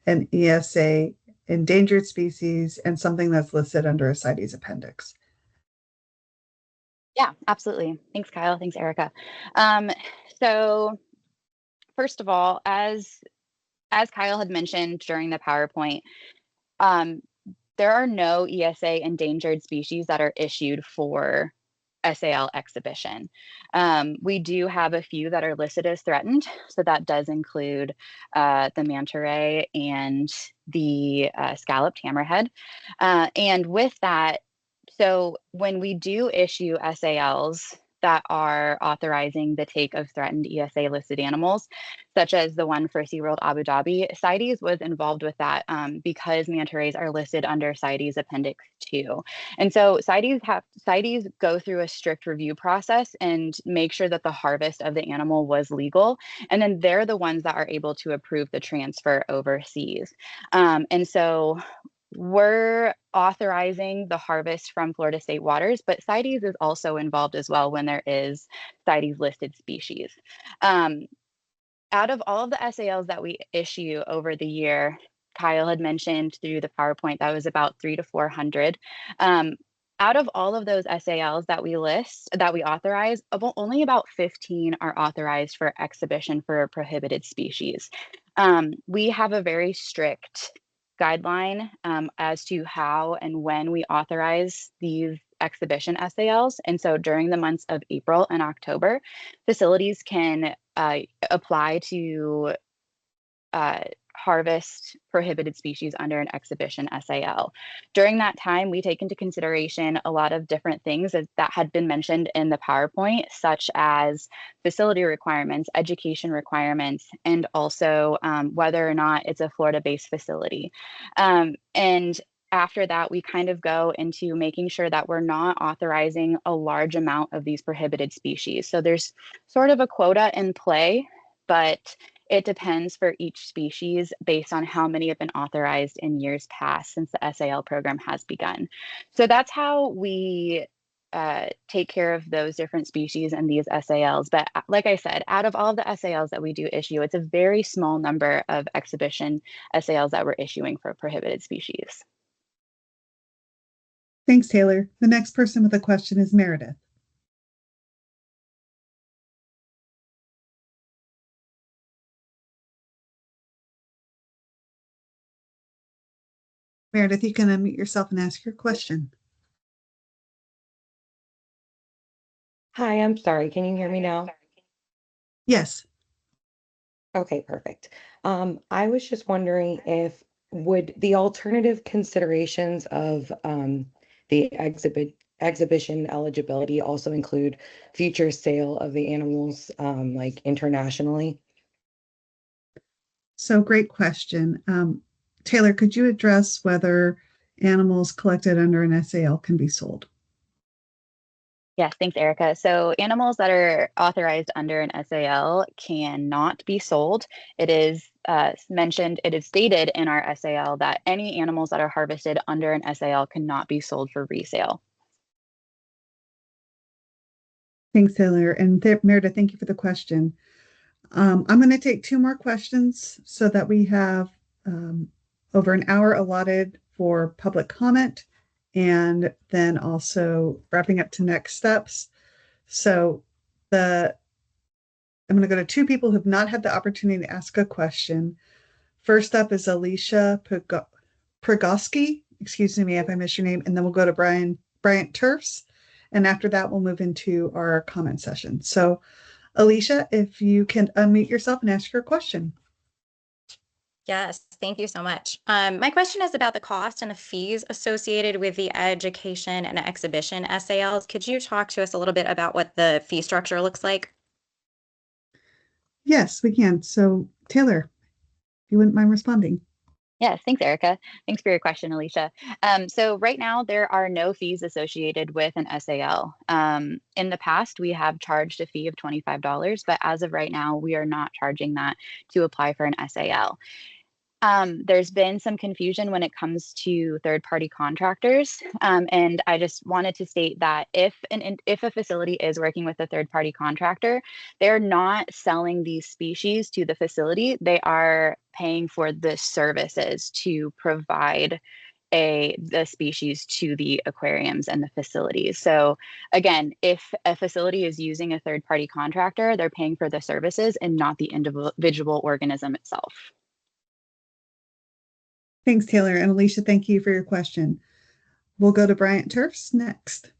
an ESA endangered species, and something that's listed under a CITES appendix? Yeah, absolutely. Thanks, Kyle. Thanks, Erica. So first of all, as Kyle had mentioned during the PowerPoint, there are no ESA endangered species that are issued for SAL exhibition. We do have a few that are listed as threatened, so that does include the manta ray and the scalloped hammerhead. And with that, so when we do issue SALs that are authorizing the take of threatened ESA listed animals, such as the one for SeaWorld Abu Dhabi. CITES was involved with that because manta rays are listed under CITES Appendix 2. And so CITES go through a strict review process and make sure that the harvest of the animal was legal. And then they're the ones that are able to approve the transfer overseas. And so we're authorizing the harvest from Florida state waters, but CITES is also involved as well when there is CITES listed species. Out of all of the SALs that we issue over the year, Kyle had mentioned through the PowerPoint that was about 300 to 400. Out of all of those SALs that we authorize, only about 15 are authorized for exhibition for prohibited species. We have a very strict guideline as to how and when we authorize these exhibition SALs. And so during the months of April and October, facilities can apply to harvest prohibited species under an exhibition SAL. During that time, we take into consideration a lot of different things that had been mentioned in the PowerPoint, such as facility requirements, education requirements, and also whether or not it's a Florida-based facility. And after that, we kind of go into making sure that we're not authorizing a large amount of these prohibited species. So there's sort of a quota in play, but it depends for each species based on how many have been authorized in years past since the SAL program has begun. So that's how we take care of those different species and these SALs. But like I said, out of all of the SALs that we do issue, it's a very small number of exhibition SALs that we're issuing for prohibited species. Thanks, Taylor. The next person with a question is Meredith. Meredith, you can unmute yourself and ask your question. Hi, I'm sorry. Can you hear me now? Yes. Okay, perfect. I was just wondering if would the alternative considerations of the exhibition eligibility also include future sale of the animals like internationally? So great question. Taylor, could you address whether animals collected under an SAL can be sold? Yes, thanks, Erica. So animals that are authorized under an SAL cannot be sold. It is mentioned, it is stated in our SAL that any animals that are harvested under an SAL cannot be sold for resale. Thanks, Taylor. And Meredith, thank you for the question. I'm going to take two more questions so that we have over an hour allotted for public comment and then also wrapping up to next steps. So I'm going to go to two people who have not had the opportunity to ask a question. First up is Alicia Progoski. Excuse me if I miss your name. And then we'll go to Bryant Turfs. And after that, we'll move into our comment session. So Alicia, if you can unmute yourself and ask your question. Yes, thank you so much. My question is about the cost and the fees associated with the education and exhibition SALs. Could you talk to us a little bit about what the fee structure looks like? Yes, we can. So Taylor, if you wouldn't mind responding. Yes, thanks, Erica. Thanks for your question, Alicia. So right now, there are no fees associated with an SAL. In the past, we have charged a fee of $25, but as of right now, we are not charging that to apply for an SAL. There's been some confusion when it comes to third-party contractors, and I just wanted to state that if a facility is working with a third-party contractor, they're not selling these species to the facility. They are paying for the services to provide the species to the aquariums and the facilities. So again, if a facility is using a third-party contractor, they're paying for the services and not the individual organism itself. Thanks, Taylor. And Alicia, thank you for your question. We'll go to Bryant Turfs next.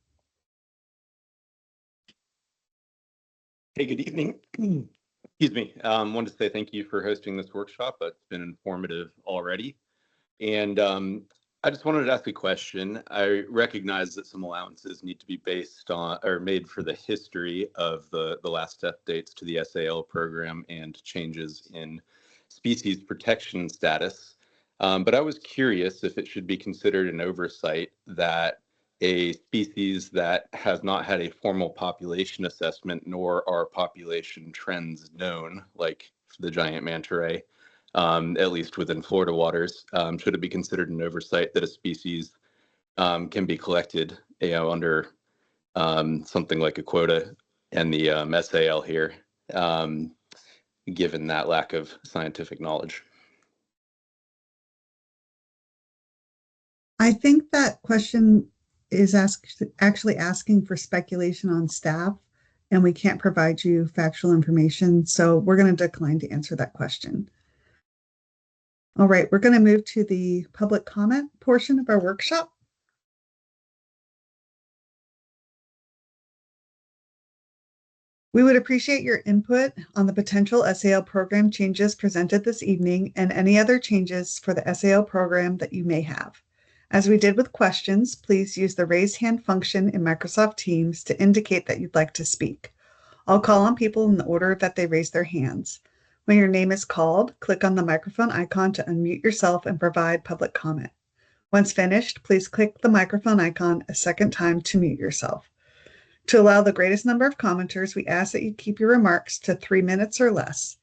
Hey, good evening. Excuse me. Wanted to say thank you for hosting this workshop. It's been informative already. And I just wanted to ask a question. I recognize that some allowances need to be based on or made for the history of the last updates to the SAL program and changes in species protection status. But I was curious if it should be considered an oversight that a species that has not had a formal population assessment nor are population trends known, like the giant manta ray, at least within Florida waters, should it be considered an oversight that a species can be collected, under something like a quota and the SAL here, given that lack of scientific knowledge? I think that question is actually asking for speculation on staff, and we can't provide you factual information. So we're going to decline to answer that question. All right, we're going to move to the public comment portion of our workshop. We would appreciate your input on the potential SAL program changes presented this evening and any other changes for the SAL program that you may have. As we did with questions, please use the raise hand function in Microsoft Teams to indicate that you'd like to speak. I'll call on people in the order that they raise their hands. When your name is called, click on the microphone icon to unmute yourself and provide public comment. Once finished, please click the microphone icon a second time to mute yourself. To allow the greatest number of commenters, we ask that you keep your remarks to 3 minutes or less.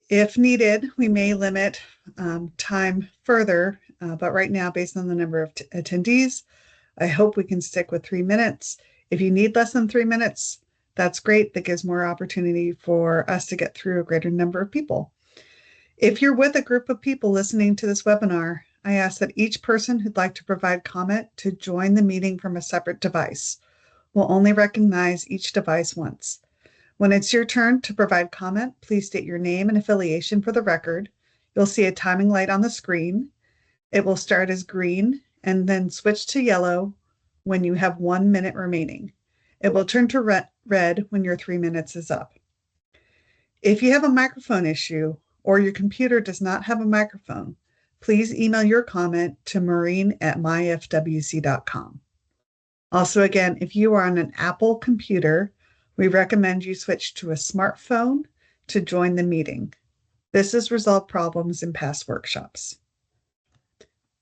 If needed, we may limit time further, but right now, based on the number of attendees, I hope we can stick with 3 minutes. If you need less than 3 minutes, that's great. That gives more opportunity for us to get through a greater number of people. If you're with a group of people listening to this webinar, I ask that each person who'd like to provide comment to join the meeting from a separate device. We'll only recognize each device once. When it's your turn to provide comment, please state your name and affiliation for the record. You'll see a timing light on the screen. It will start as green and then switch to yellow when you have 1 minute remaining. It will turn to red when your 3 minutes is up. If you have a microphone issue or your computer does not have a microphone, please email your comment to marine@myfwc.com. Also, again, if you are on an Apple computer, we recommend you switch to a smartphone to join the meeting. This has resolved problems in past workshops.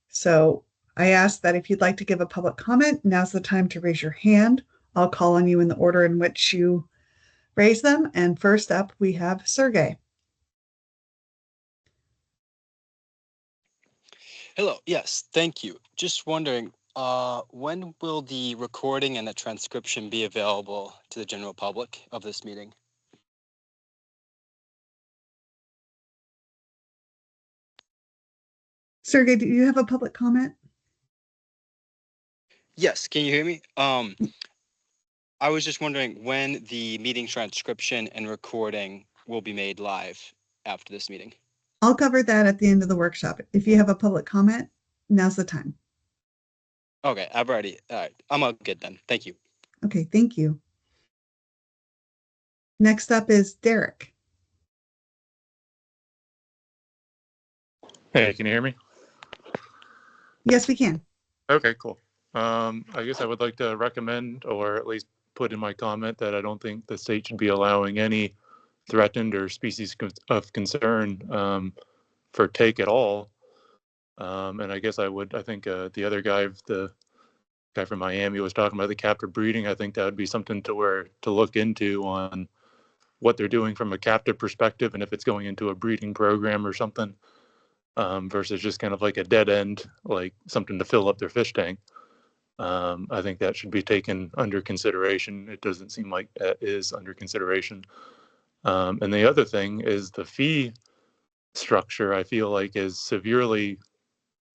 So I ask that if you'd like to give a public comment, now's the time to raise your hand. I'll call on you in the order in which you raise them. And first up, we have Sergey. Hello. Yes, thank you. Just wondering, when will the recording and the transcription be available to the general public of this meeting? Sergey, do you have a public comment? Yes, can you hear me? I was just wondering when the meeting transcription and recording will be made live after this meeting. I'll cover that at the end of the workshop. If you have a public comment, now's the time. Okay, all right, I'm all good then. Thank you. Okay, thank you. Next up is Derek. Hey, can you hear me? Yes, we can. Okay, cool. I guess I would like to recommend, or at least put in my comment, that I don't think the state should be allowing any threatened or species of concern for take at all. And I guess I think the other guy, the guy from Miami, was talking about the captive breeding. I think that would be something to look into on what they're doing from a captive perspective, and if it's going into a breeding program or something, versus just kind of like a dead end, like something to fill up their fish tank. I think that should be taken under consideration. It doesn't seem like that is under consideration. And the other thing is the fee structure, I feel like, is severely,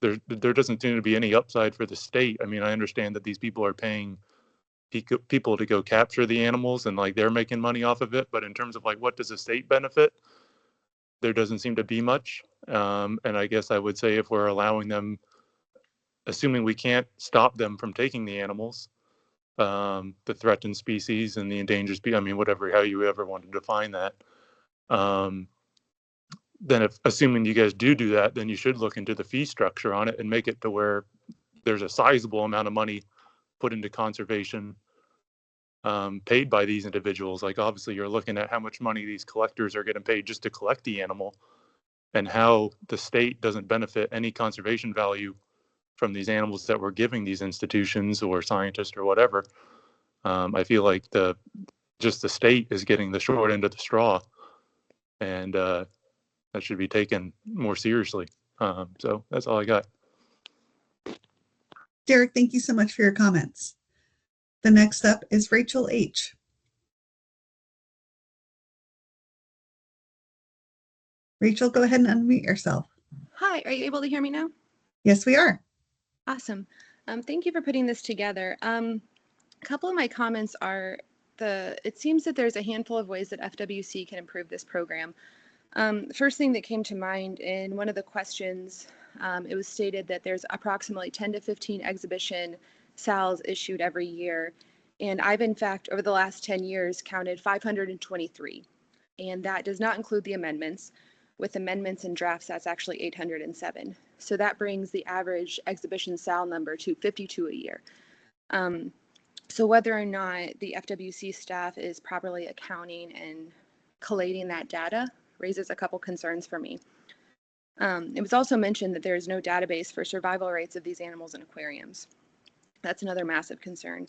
there doesn't seem to be any upside for the state. I mean, I understand that these people are paying people to go capture the animals and like they're making money off of it. But in terms of like, what does the state benefit? There doesn't seem to be much. And I guess I would say if we're allowing them, assuming we can't stop them from taking the animals, the threatened species and the endangered species, I mean, whatever, how you ever want to define that, then if assuming you guys do that, then you should look into the fee structure on it and make it to where there's a sizable amount of money put into conservation paid by these individuals. Like obviously you're looking at how much money these collectors are getting paid just to collect the animal, and how the state doesn't benefit any conservation value from these animals that we're giving these institutions or scientists or whatever. I feel like the state is getting the short end of the straw, and that should be taken more seriously. So that's all I got. Derek, thank you so much for your comments. The next up is Rachel H. Rachel, go ahead and unmute yourself. Hi, are you able to hear me now? Yes, we are. Awesome. Thank you for putting this together. A couple of my comments are it seems that there's a handful of ways that FWC can improve this program. The first thing that came to mind in one of the questions, it was stated that there's approximately 10 to 15 exhibition SALs issued every year. And I've in fact, over the last 10 years, counted 523. And that does not include the amendments. With amendments and drafts, that's actually 807. So that brings the average exhibition SAL number to 52 a year. So whether or not the FWC staff is properly accounting and collating that data raises a couple concerns for me. It was also mentioned that there is no database for survival rates of these animals in aquariums. That's another massive concern.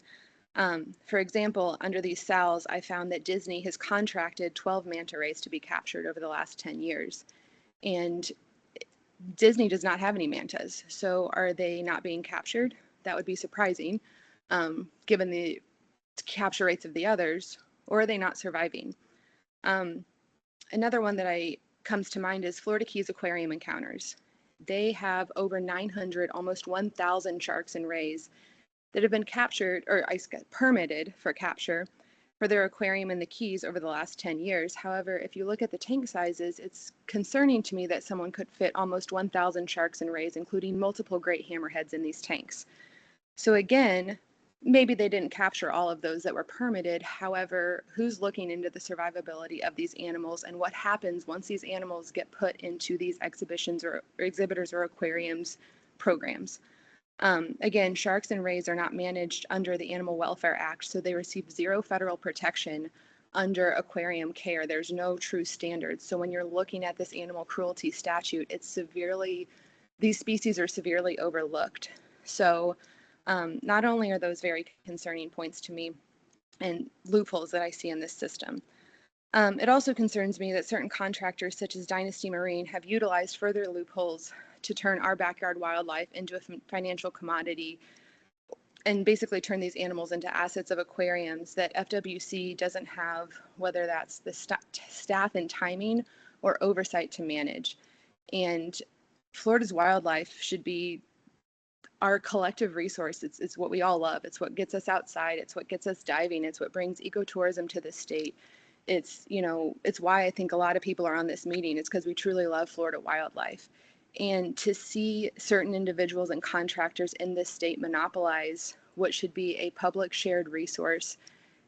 For example, under these SALs, I found that Disney has contracted 12 manta rays to be captured over the last 10 years. And Disney does not have any mantas. So are they not being captured? That would be surprising, given the capture rates of the others, or are they not surviving? Another one that comes to mind is Florida Keys Aquarium Encounters. They have over 900, almost 1,000 sharks and rays that have been captured or permitted for capture for their aquarium in the Keys over the last 10 years. However, if you look at the tank sizes, it's concerning to me that someone could fit almost 1,000 sharks and rays, including multiple great hammerheads in these tanks. So again, maybe they didn't capture all of those that were permitted. However, who's looking into the survivability of these animals and what happens once these animals get put into these exhibitions or exhibitors or aquariums programs? Again, sharks and rays are not managed under the Animal Welfare Act, so they receive zero federal protection under aquarium care. There's no true standards. So when you're looking at this animal cruelty statute, these species are severely overlooked. So not only are those very concerning points to me and loopholes that I see in this system, it also concerns me that certain contractors such as Dynasty Marine have utilized further loopholes to turn our backyard wildlife into a financial commodity and basically turn these animals into assets of aquariums that FWC doesn't have, whether that's the staff and timing or oversight to manage. And Florida's wildlife should be our collective resource. It's what we all love. It's what gets us outside. It's what gets us diving. It's what brings ecotourism to the state. It's why I think a lot of people are on this meeting. It's because we truly love Florida wildlife. And to see certain individuals and contractors in this state monopolize what should be a public shared resource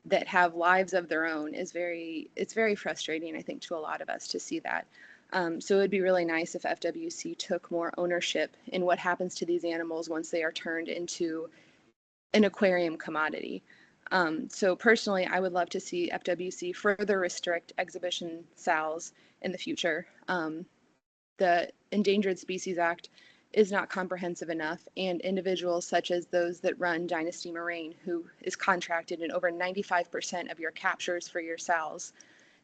that have lives of their own it's very frustrating, I think, to a lot of us to see that. So it'd be really nice if FWC took more ownership in what happens to these animals once they are turned into an aquarium commodity. So personally, I would love to see FWC further restrict exhibition SALs in the future. The Endangered Species Act is not comprehensive enough, and individuals such as those that run Dynasty Marine, who is contracted in over 95% of your captures for your SALs,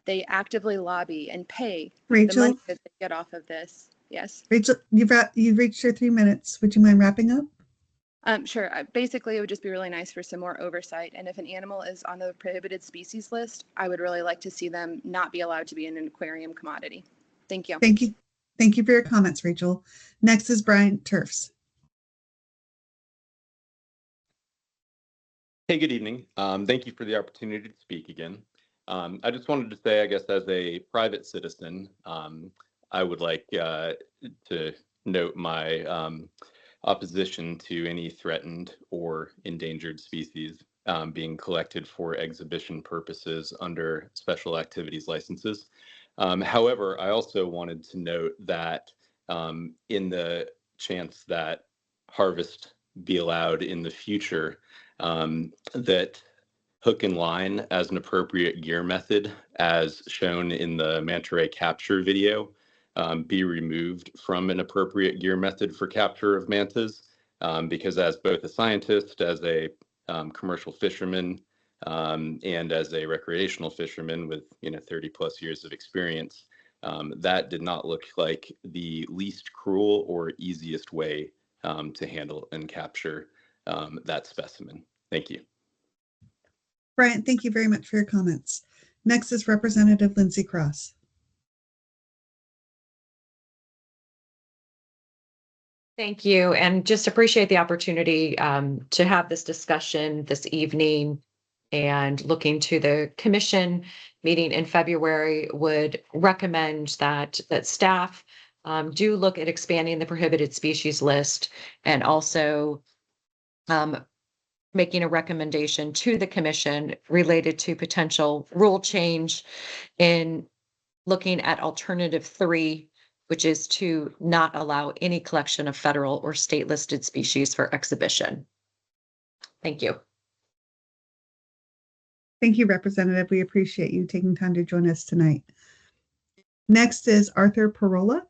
they actively lobby and pay the money that they get off of this. Yes. Rachel, you've reached your 3 minutes. Would you mind wrapping up? Sure. Basically, it would just be really nice for some more oversight. And if an animal is on the prohibited species list, I would really like to see them not be allowed to be in an aquarium commodity. Thank you. Thank you. Thank you for your comments, Rachel. Next is Brian Turfs. Hey, good evening. Thank you for the opportunity to speak again. I just wanted to say, I guess, as a private citizen, I would like to note my opposition to any threatened or endangered species being collected for exhibition purposes under special activities licenses. However, I also wanted to note that in the chance that harvest be allowed in the future, that hook and line as an appropriate gear method, as shown in the manta ray capture video, be removed from an appropriate gear method for capture of mantas, because as both a scientist, as a commercial fisherman, and as a recreational fisherman with 30 plus years of experience, that did not look like the least cruel or easiest way to handle and capture that specimen. Thank you. Brian, thank you very much for your comments. Next is Representative Lindsay Cross. Thank you, and just appreciate the opportunity to have this discussion this evening, and looking to the commission meeting in February would recommend that staff do look at expanding the prohibited species list, and also making a recommendation to the commission related to potential rule change in looking at alternative 3, which is to not allow any collection of federal or state listed species for exhibition. Thank you. Thank you, Representative. We appreciate you taking time to join us tonight. Next is Arthur Parola.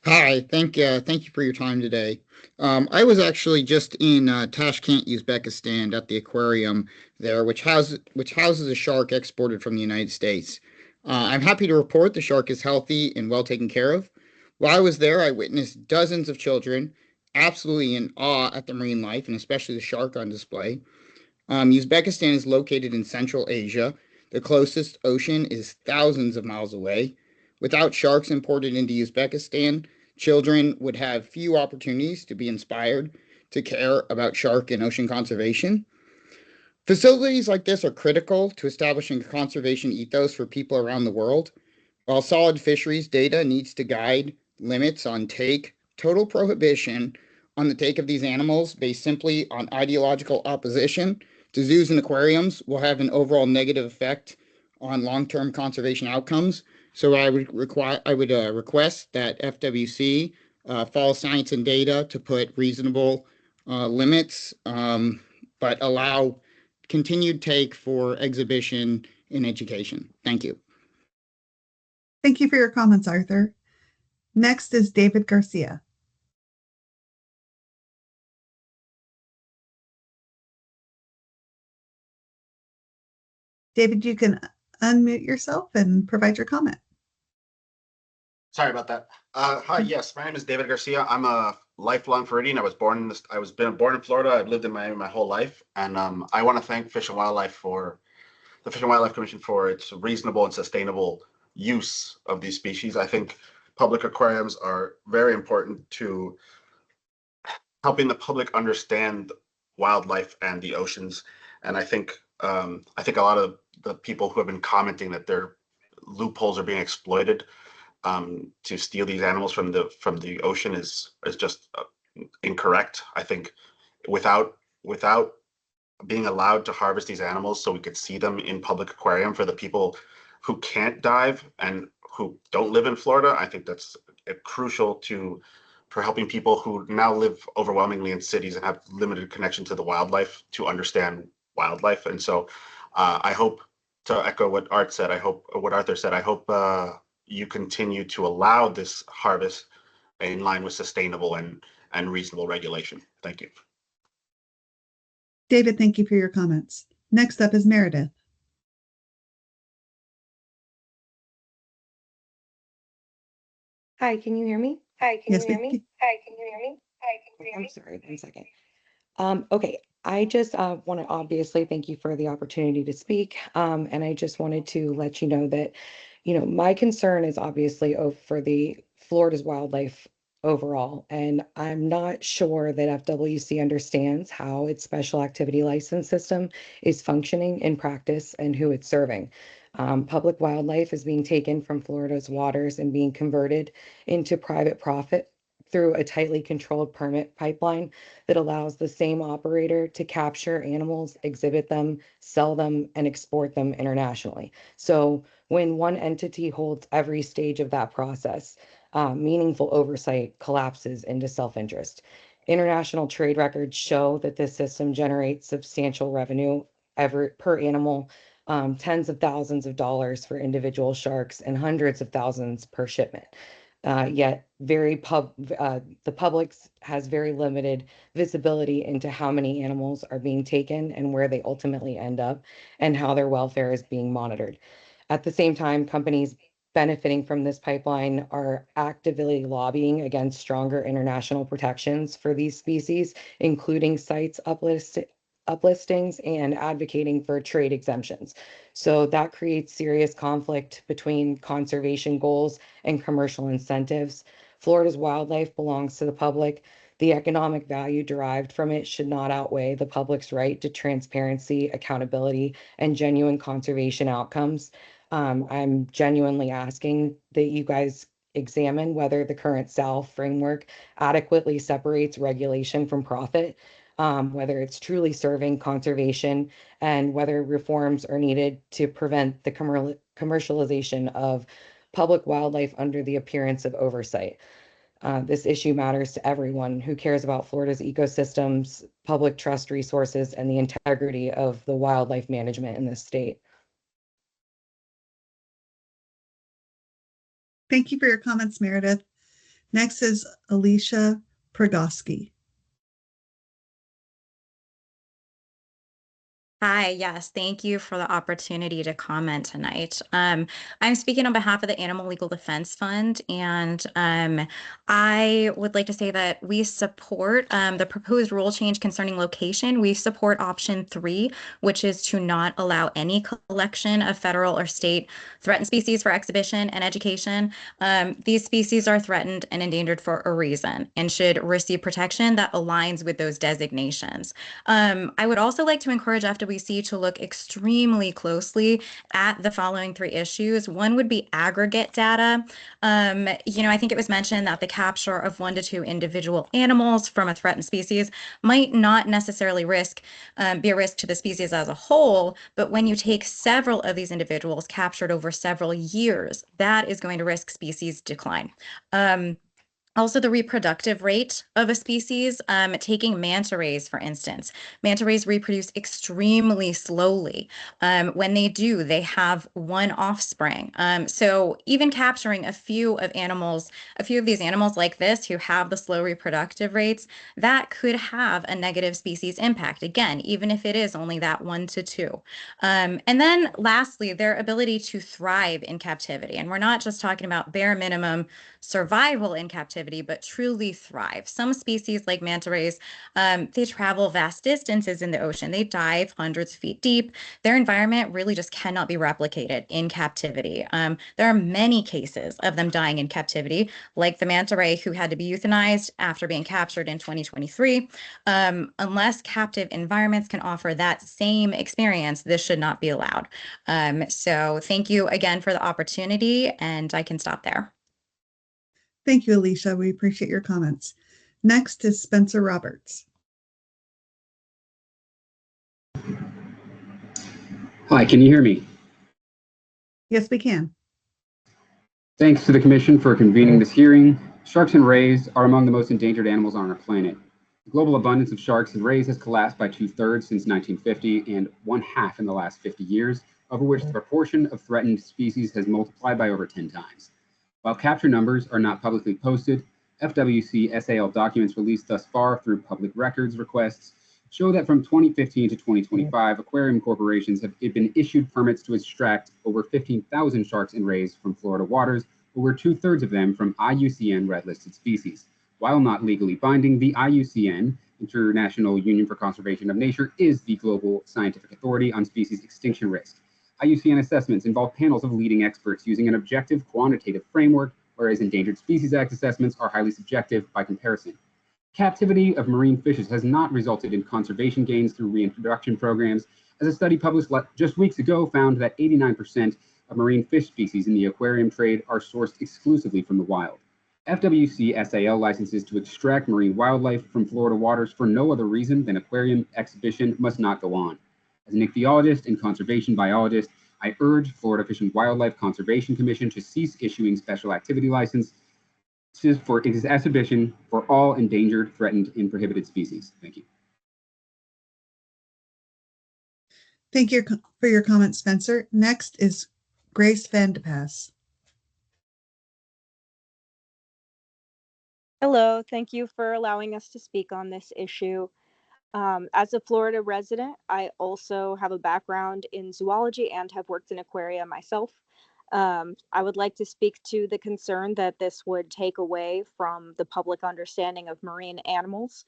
Hi, thank you for your time today. I was actually just in Tashkent, Uzbekistan, at the aquarium there, which houses a shark exported from the United States. I'm happy to report the shark is healthy and well taken care of. While I was there, I witnessed dozens of children absolutely in awe at the marine life, and especially the shark on display. Uzbekistan is located in Central Asia. The closest ocean is thousands of miles away. Without sharks imported into Uzbekistan, children would have few opportunities to be inspired to care about shark and ocean conservation. Facilities like this are critical to establishing a conservation ethos for people around the world. While solid fisheries data needs to guide limits on take, total prohibition on the take of these animals based simply on ideological opposition to zoos and aquariums will have an overall negative effect on long-term conservation outcomes. So I would request that FWC follow science and data to put reasonable limits, but allow continued take for exhibition in education. Thank you. Thank you for your comments, Arthur. Next is David Garcia. David, you can unmute yourself and provide your comment. Sorry about that. Hi, yes, my name is David Garcia. I'm a lifelong Floridian. I was born in Florida. I've lived in Miami my whole life, and I want to thank Fish and Wildlife Commission for its reasonable and sustainable use of these species. I think public aquariums are very important to helping the public understand wildlife and the oceans. And I think a lot of the people who have been commenting that their loopholes are being exploited to steal these animals from the ocean is just incorrect. I think without being allowed to harvest these animals so we could see them in public aquarium for the people who can't dive and who don't live in Florida, I think that's crucial for helping people who now live overwhelmingly in cities and have limited connection to the wildlife to understand wildlife. And so I hope, to echo what Arthur said, I hope you continue to allow this harvest in line with sustainable and reasonable regulation. Thank you. David, thank you for your comments. Next up is Meredith. Hi, can you hear me? Yes, I'm sorry, 1 second. Okay, I just want to obviously thank you for the opportunity to speak. And I just wanted to let you know that, my concern is obviously for the Florida's wildlife overall. And I'm not sure that FWC understands how its special activity license system is functioning in practice and who it's serving. Public wildlife is being taken from Florida's waters and being converted into private profit through a tightly controlled permit pipeline that allows the same operator to capture animals, exhibit them, sell them, and export them internationally. So when one entity holds every stage of that process, meaningful oversight collapses into self-interest. International trade records show that this system generates substantial revenue per animal, tens of thousands of dollars for individual sharks and hundreds of thousands per shipment. Yet the public has very limited visibility into how many animals are being taken and where they ultimately end up and how their welfare is being monitored. At the same time, companies benefiting from this pipeline are actively lobbying against stronger international protections for these species, including sites uplistings and advocating for trade exemptions. So that creates serious conflict between conservation goals and commercial incentives. Florida's wildlife belongs to the public. The economic value derived from it should not outweigh the public's right to transparency, accountability, and genuine conservation outcomes. I'm genuinely asking that you guys examine whether the current SAL framework adequately separates regulation from profit, whether it's truly serving conservation, and whether reforms are needed to prevent the commercialization of public wildlife under the appearance of oversight. This issue matters to everyone who cares about Florida's ecosystems, public trust resources, and the integrity of the wildlife management in this state. Thank you for your comments, Meredith. Next is Alicia Progoski. Hi, yes, thank you for the opportunity to comment tonight. I'm speaking on behalf of the Animal Legal Defense Fund, and I would like to say that we support the proposed rule change concerning location. We support option 3, which is to not allow any collection of federal or state threatened species for exhibition and education. These species are threatened and endangered for a reason and should receive protection that aligns with those designations. I would also like to encourage FWC to look extremely closely at the following 3 issues. One would be aggregate data. I think it was mentioned that the capture of 1 to 2 individual animals from a threatened species might not necessarily be a risk to the species as a whole, but when you take several of these individuals captured over several years, that is going to risk species decline. Also, the reproductive rate of a species, taking manta rays, for instance. Manta rays reproduce extremely slowly. When they do, they have 1 offspring. So even capturing a few of these animals like this who have the slow reproductive rates, that could have a negative species impact, again, even if it is only that 1 to 2. And then lastly, their ability to thrive in captivity. And we're not just talking about bare minimum survival in captivity, but truly thrive. Some species like manta rays, they travel vast distances in the ocean. They dive hundreds of feet deep. Their environment really just cannot be replicated in captivity. There are many cases of them dying in captivity, like the manta ray who had to be euthanized after being captured in 2023. Unless captive environments can offer that same experience, this should not be allowed. So thank you again for the opportunity, and I can stop there. Thank you, Alicia. We appreciate your comments. Next is Spencer Roberts. Hi, can you hear me? Yes, we can. Thanks to the Commission for convening this hearing. Sharks and rays are among the most endangered animals on our planet. The global abundance of sharks and rays has collapsed by 2/3 since 1950 and 1/2 in the last 50 years, over which the proportion of threatened species has multiplied by over 10 times. While capture numbers are not publicly posted, FWC SAL documents released thus far through public records requests show that from 2015 to 2025, aquarium corporations have been issued permits to extract over 15,000 sharks and rays from Florida waters, over 2/3 of them from IUCN red-listed species. While not legally binding, the IUCN, International Union for Conservation of Nature, is the global scientific authority on species extinction risk. IUCN assessments involve panels of leading experts using an objective quantitative framework, whereas Endangered Species Act assessments are highly subjective by comparison. Captivity of marine fishes has not resulted in conservation gains through reintroduction programs, as a study published just weeks ago found that 89% of marine fish species in the aquarium trade are sourced exclusively from the wild. FWC SAL licenses to extract marine wildlife from Florida waters for no other reason than aquarium exhibition must not go on. As an ichthyologist and conservation biologist, I urge Florida Fish and Wildlife Conservation Commission to cease issuing special activity licenses for exhibition for all endangered, threatened, and prohibited species. Thank you. Thank you for your comment, Spencer. Next is Grace Van de Pass. Hello, thank you for allowing us to speak on this issue. As a Florida resident, I also have a background in zoology and have worked in aquaria myself. I would like to speak to the concern that this would take away from the public understanding of marine animals.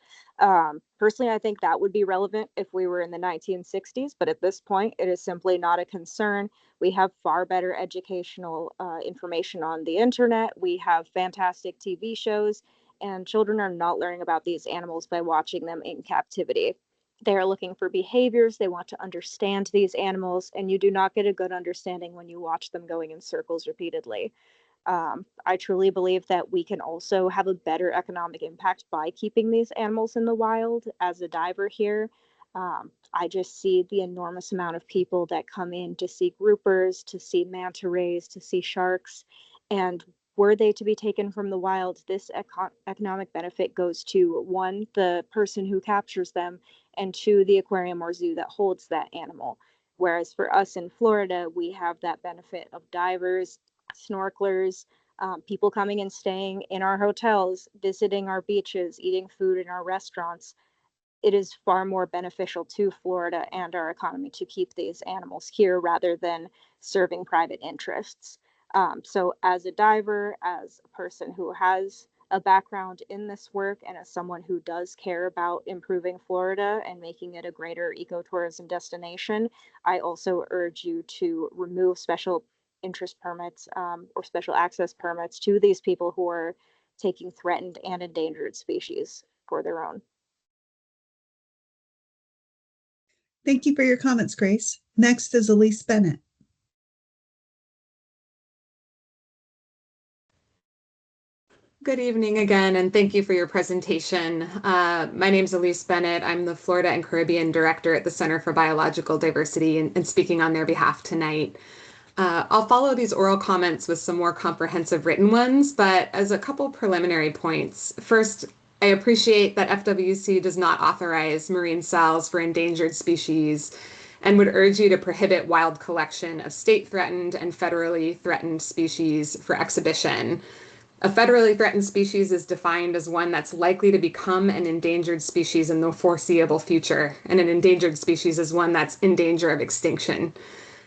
Personally, I think that would be relevant if we were in the 1960s, but at this point, it is simply not a concern. We have far better educational information on the internet. We have fantastic TV shows, and children are not learning about these animals by watching them in captivity. They are looking for behaviors. They want to understand these animals, and you do not get a good understanding when you watch them going in circles repeatedly. I truly believe that we can also have a better economic impact by keeping these animals in the wild. As a diver here, I just see the enormous amount of people that come in to see groupers, to see manta rays, to see sharks, and were they to be taken from the wild, this economic benefit goes to, one, the person who captures them, and two, the aquarium or zoo that holds that animal. Whereas for us in Florida, we have that benefit of divers, snorkelers, people coming and staying in our hotels, visiting our beaches, eating food in our restaurants. It is far more beneficial to Florida and our economy to keep these animals here rather than serving private interests. So as a diver, as a person who has a background in this work, and as someone who does care about improving Florida and making it a greater ecotourism destination, I also urge you to remove special interest permits or special access permits to these people who are taking threatened and endangered species for their own. Thank you for your comments, Grace. Next is Elise Bennett. Good evening again, and thank you for your presentation. My name is Elise Bennett. I'm the Florida and Caribbean Director at the Center for Biological Diversity and speaking on their behalf tonight. I'll follow these oral comments with some more comprehensive written ones, but as a couple preliminary points. First, I appreciate that FWC does not authorize marine SALs for endangered species and would urge you to prohibit wild collection of state-threatened and federally threatened species for exhibition. A federally threatened species is defined as one that's likely to become an endangered species in the foreseeable future, and an endangered species is one that's in danger of extinction.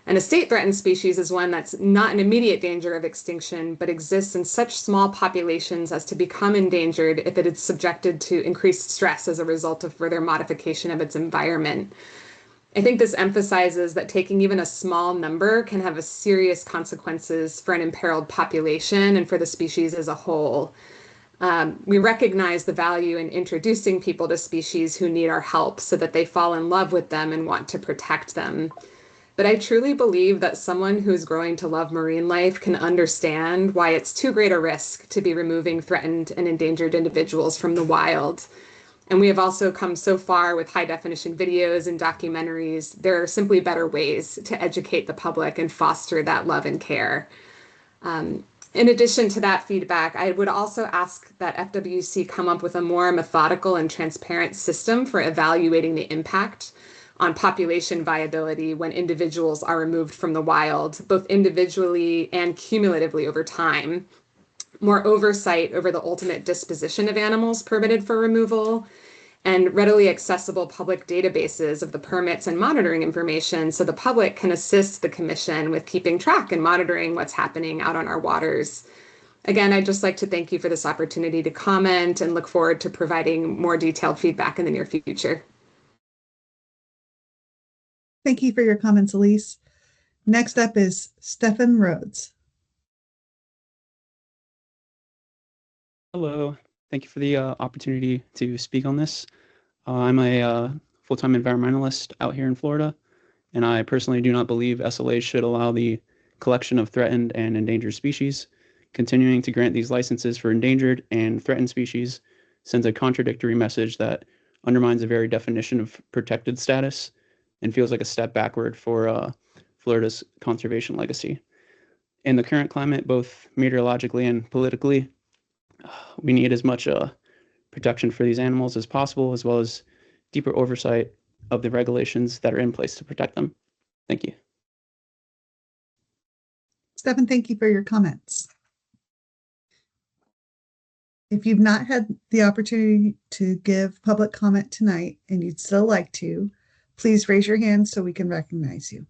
And a state-threatened species is one that's not in immediate danger of extinction, but exists in such small populations as to become endangered if it is subjected to increased stress as a result of further modification of its environment. I think this emphasizes that taking even a small number can have serious consequences for an imperiled population and for the species as a whole. We recognize the value in introducing people to species who need our help so that they fall in love with them and want to protect them. But I truly believe that someone who's growing to love marine life can understand why it's too great a risk to be removing threatened and endangered individuals from the wild. And we have also come so far with high definition videos and documentaries. There are simply better ways to educate the public and foster that love and care. In addition to that feedback, I would also ask that FWC come up with a more methodical and transparent system for evaluating the impact on population viability when individuals are removed from the wild, both individually and cumulatively over time. More oversight over the ultimate disposition of animals permitted for removal, and readily accessible public databases of the permits and monitoring information so the public can assist the Commission with keeping track and monitoring what's happening out on our waters. Again, I'd just like to thank you for this opportunity to comment and look forward to providing more detailed feedback in the near future. Thank you for your comments, Elise. Next up is Stefan Rhodes. Hello, thank you for the opportunity to speak on this. I'm a full-time environmentalist out here in Florida, and I personally do not believe SLAs should allow the collection of threatened and endangered species, continuing to grant these licenses for endangered and threatened species sends a contradictory message that undermines the very definition of protected status and feels like a step backward for Florida's conservation legacy. In the current climate, both meteorologically and politically, we need as much protection for these animals as possible, as well as deeper oversight of the regulations that are in place to protect them. Thank you. Stephen, thank you for your comments. If you've not had the opportunity to give public comment tonight and you'd still like to, please raise your hand so we can recognize you.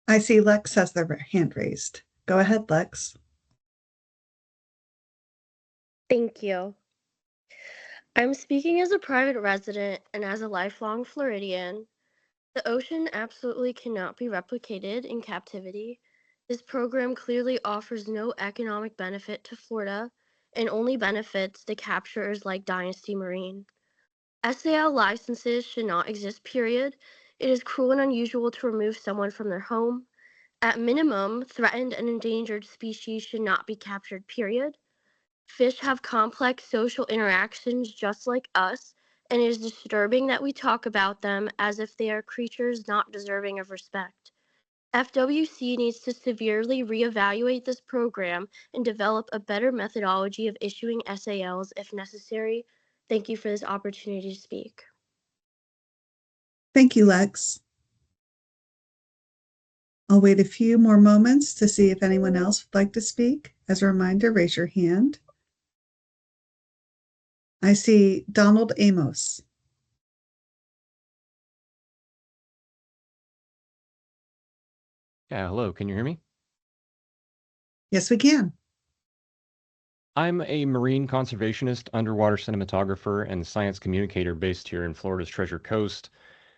I see Lex has their hand raised. Go ahead, Lex. Thank you. I'm speaking as a private resident and as a lifelong Floridian. The ocean absolutely cannot be replicated in captivity. This program clearly offers no economic benefit to Florida and only benefits the capturers like Dynasty Marine. SAL licenses should not exist, period. It is cruel and unusual to remove someone from their home. At minimum, threatened and endangered species should not be captured, period. Fish have complex social interactions just like us, and it is disturbing that we talk about them as if they are creatures not deserving of respect. FWC needs to severely reevaluate this program and develop a better methodology of issuing SALs if necessary. Thank you for this opportunity to speak. Thank you, Lex. I'll wait a few more moments to see if anyone else would like to speak. As a reminder, raise your hand. I see Donald Amos. Yeah, hello, can you hear me? Yes, we can. I'm a marine conservationist, underwater cinematographer, and science communicator based here in Florida's Treasure Coast.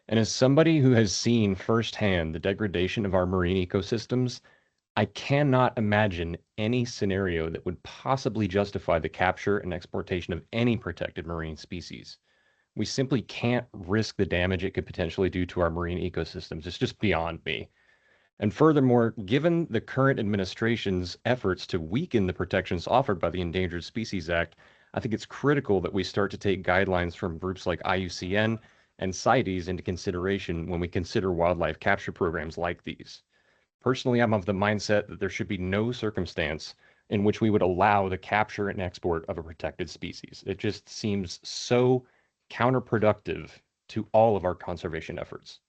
And as somebody who has seen firsthand the degradation of our marine ecosystems, I cannot imagine any scenario that would possibly justify the capture and exportation of any protected marine species. We simply can't risk the damage it could potentially do to our marine ecosystems. It's just beyond me. And furthermore, given the current administration's efforts to weaken the protections offered by the Endangered Species Act, I think it's critical that we start to take guidelines from groups like IUCN and CITES into consideration when we consider wildlife capture programs like these. Personally, I'm of the mindset that there should be no circumstance in which we would allow the capture and export of a protected species. It just seems so counterproductive to all of our conservation efforts.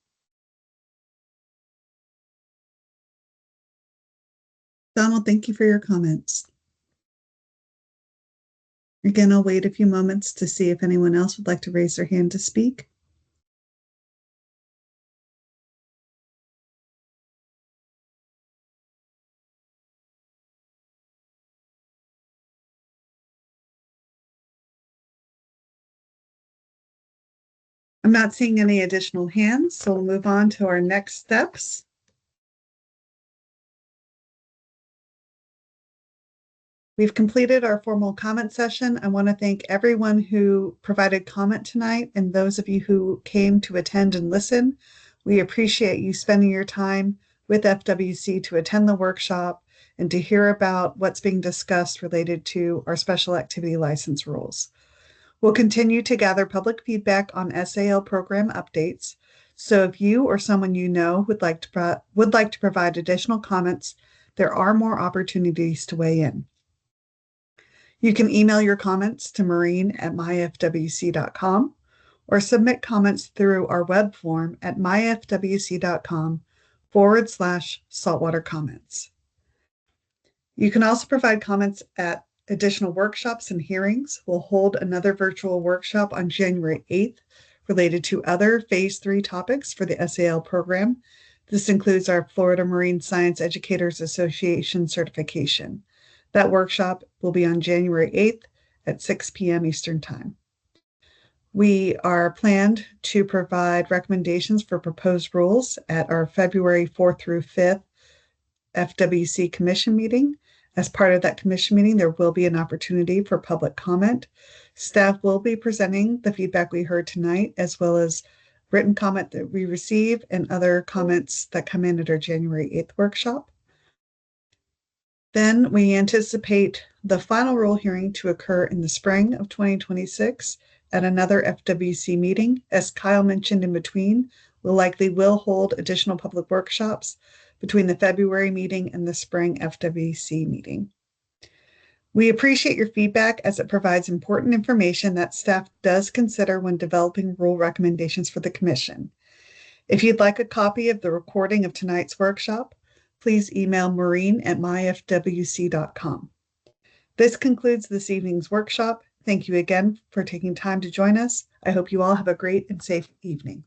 Donald, thank you for your comments. Again, I'll wait a few moments to see if anyone else would like to raise their hand to speak. I'm not seeing any additional hands, so we'll move on to our next steps. We've completed our formal comment session. I want to thank everyone who provided comment tonight and those of you who came to attend and listen. We appreciate you spending your time with FWC to attend the workshop and to hear about what's being discussed related to our special activity license rules. We'll continue to gather public feedback on SAL program updates. So if you or someone you know would like to provide additional comments, there are more opportunities to weigh in. You can email your comments to marine@myfwc.com or submit comments through our web form at myfwc.com/saltwater comments. You can also provide comments at additional workshops and hearings. We'll hold another virtual workshop on January 8th related to other Phase 3 topics for the SAL program. This includes our Florida Marine Science Educators Association certification. That workshop will be on January 8th at 6 p.m. Eastern Time. We are planned to provide recommendations for proposed rules at our February 4th through 5th FWC Commission meeting, As part of that commission meeting, there will be an opportunity for public comment. Staff will be presenting the feedback we heard tonight, as well as written comment that we receive and other comments that come in at our January 8th workshop. Then we anticipate the final rule hearing to occur in the spring of 2026 at another FWC meeting. As Kyle mentioned in between, we likely will hold additional public workshops between the February meeting and the spring FWC meeting. We appreciate your feedback as it provides important information that staff does consider when developing rule recommendations for the Commission. If you'd like a copy of the recording of tonight's workshop, please email marine@myfwc.com. This concludes this evening's workshop. Thank you again for taking time to join us. I hope you all have a great and safe evening.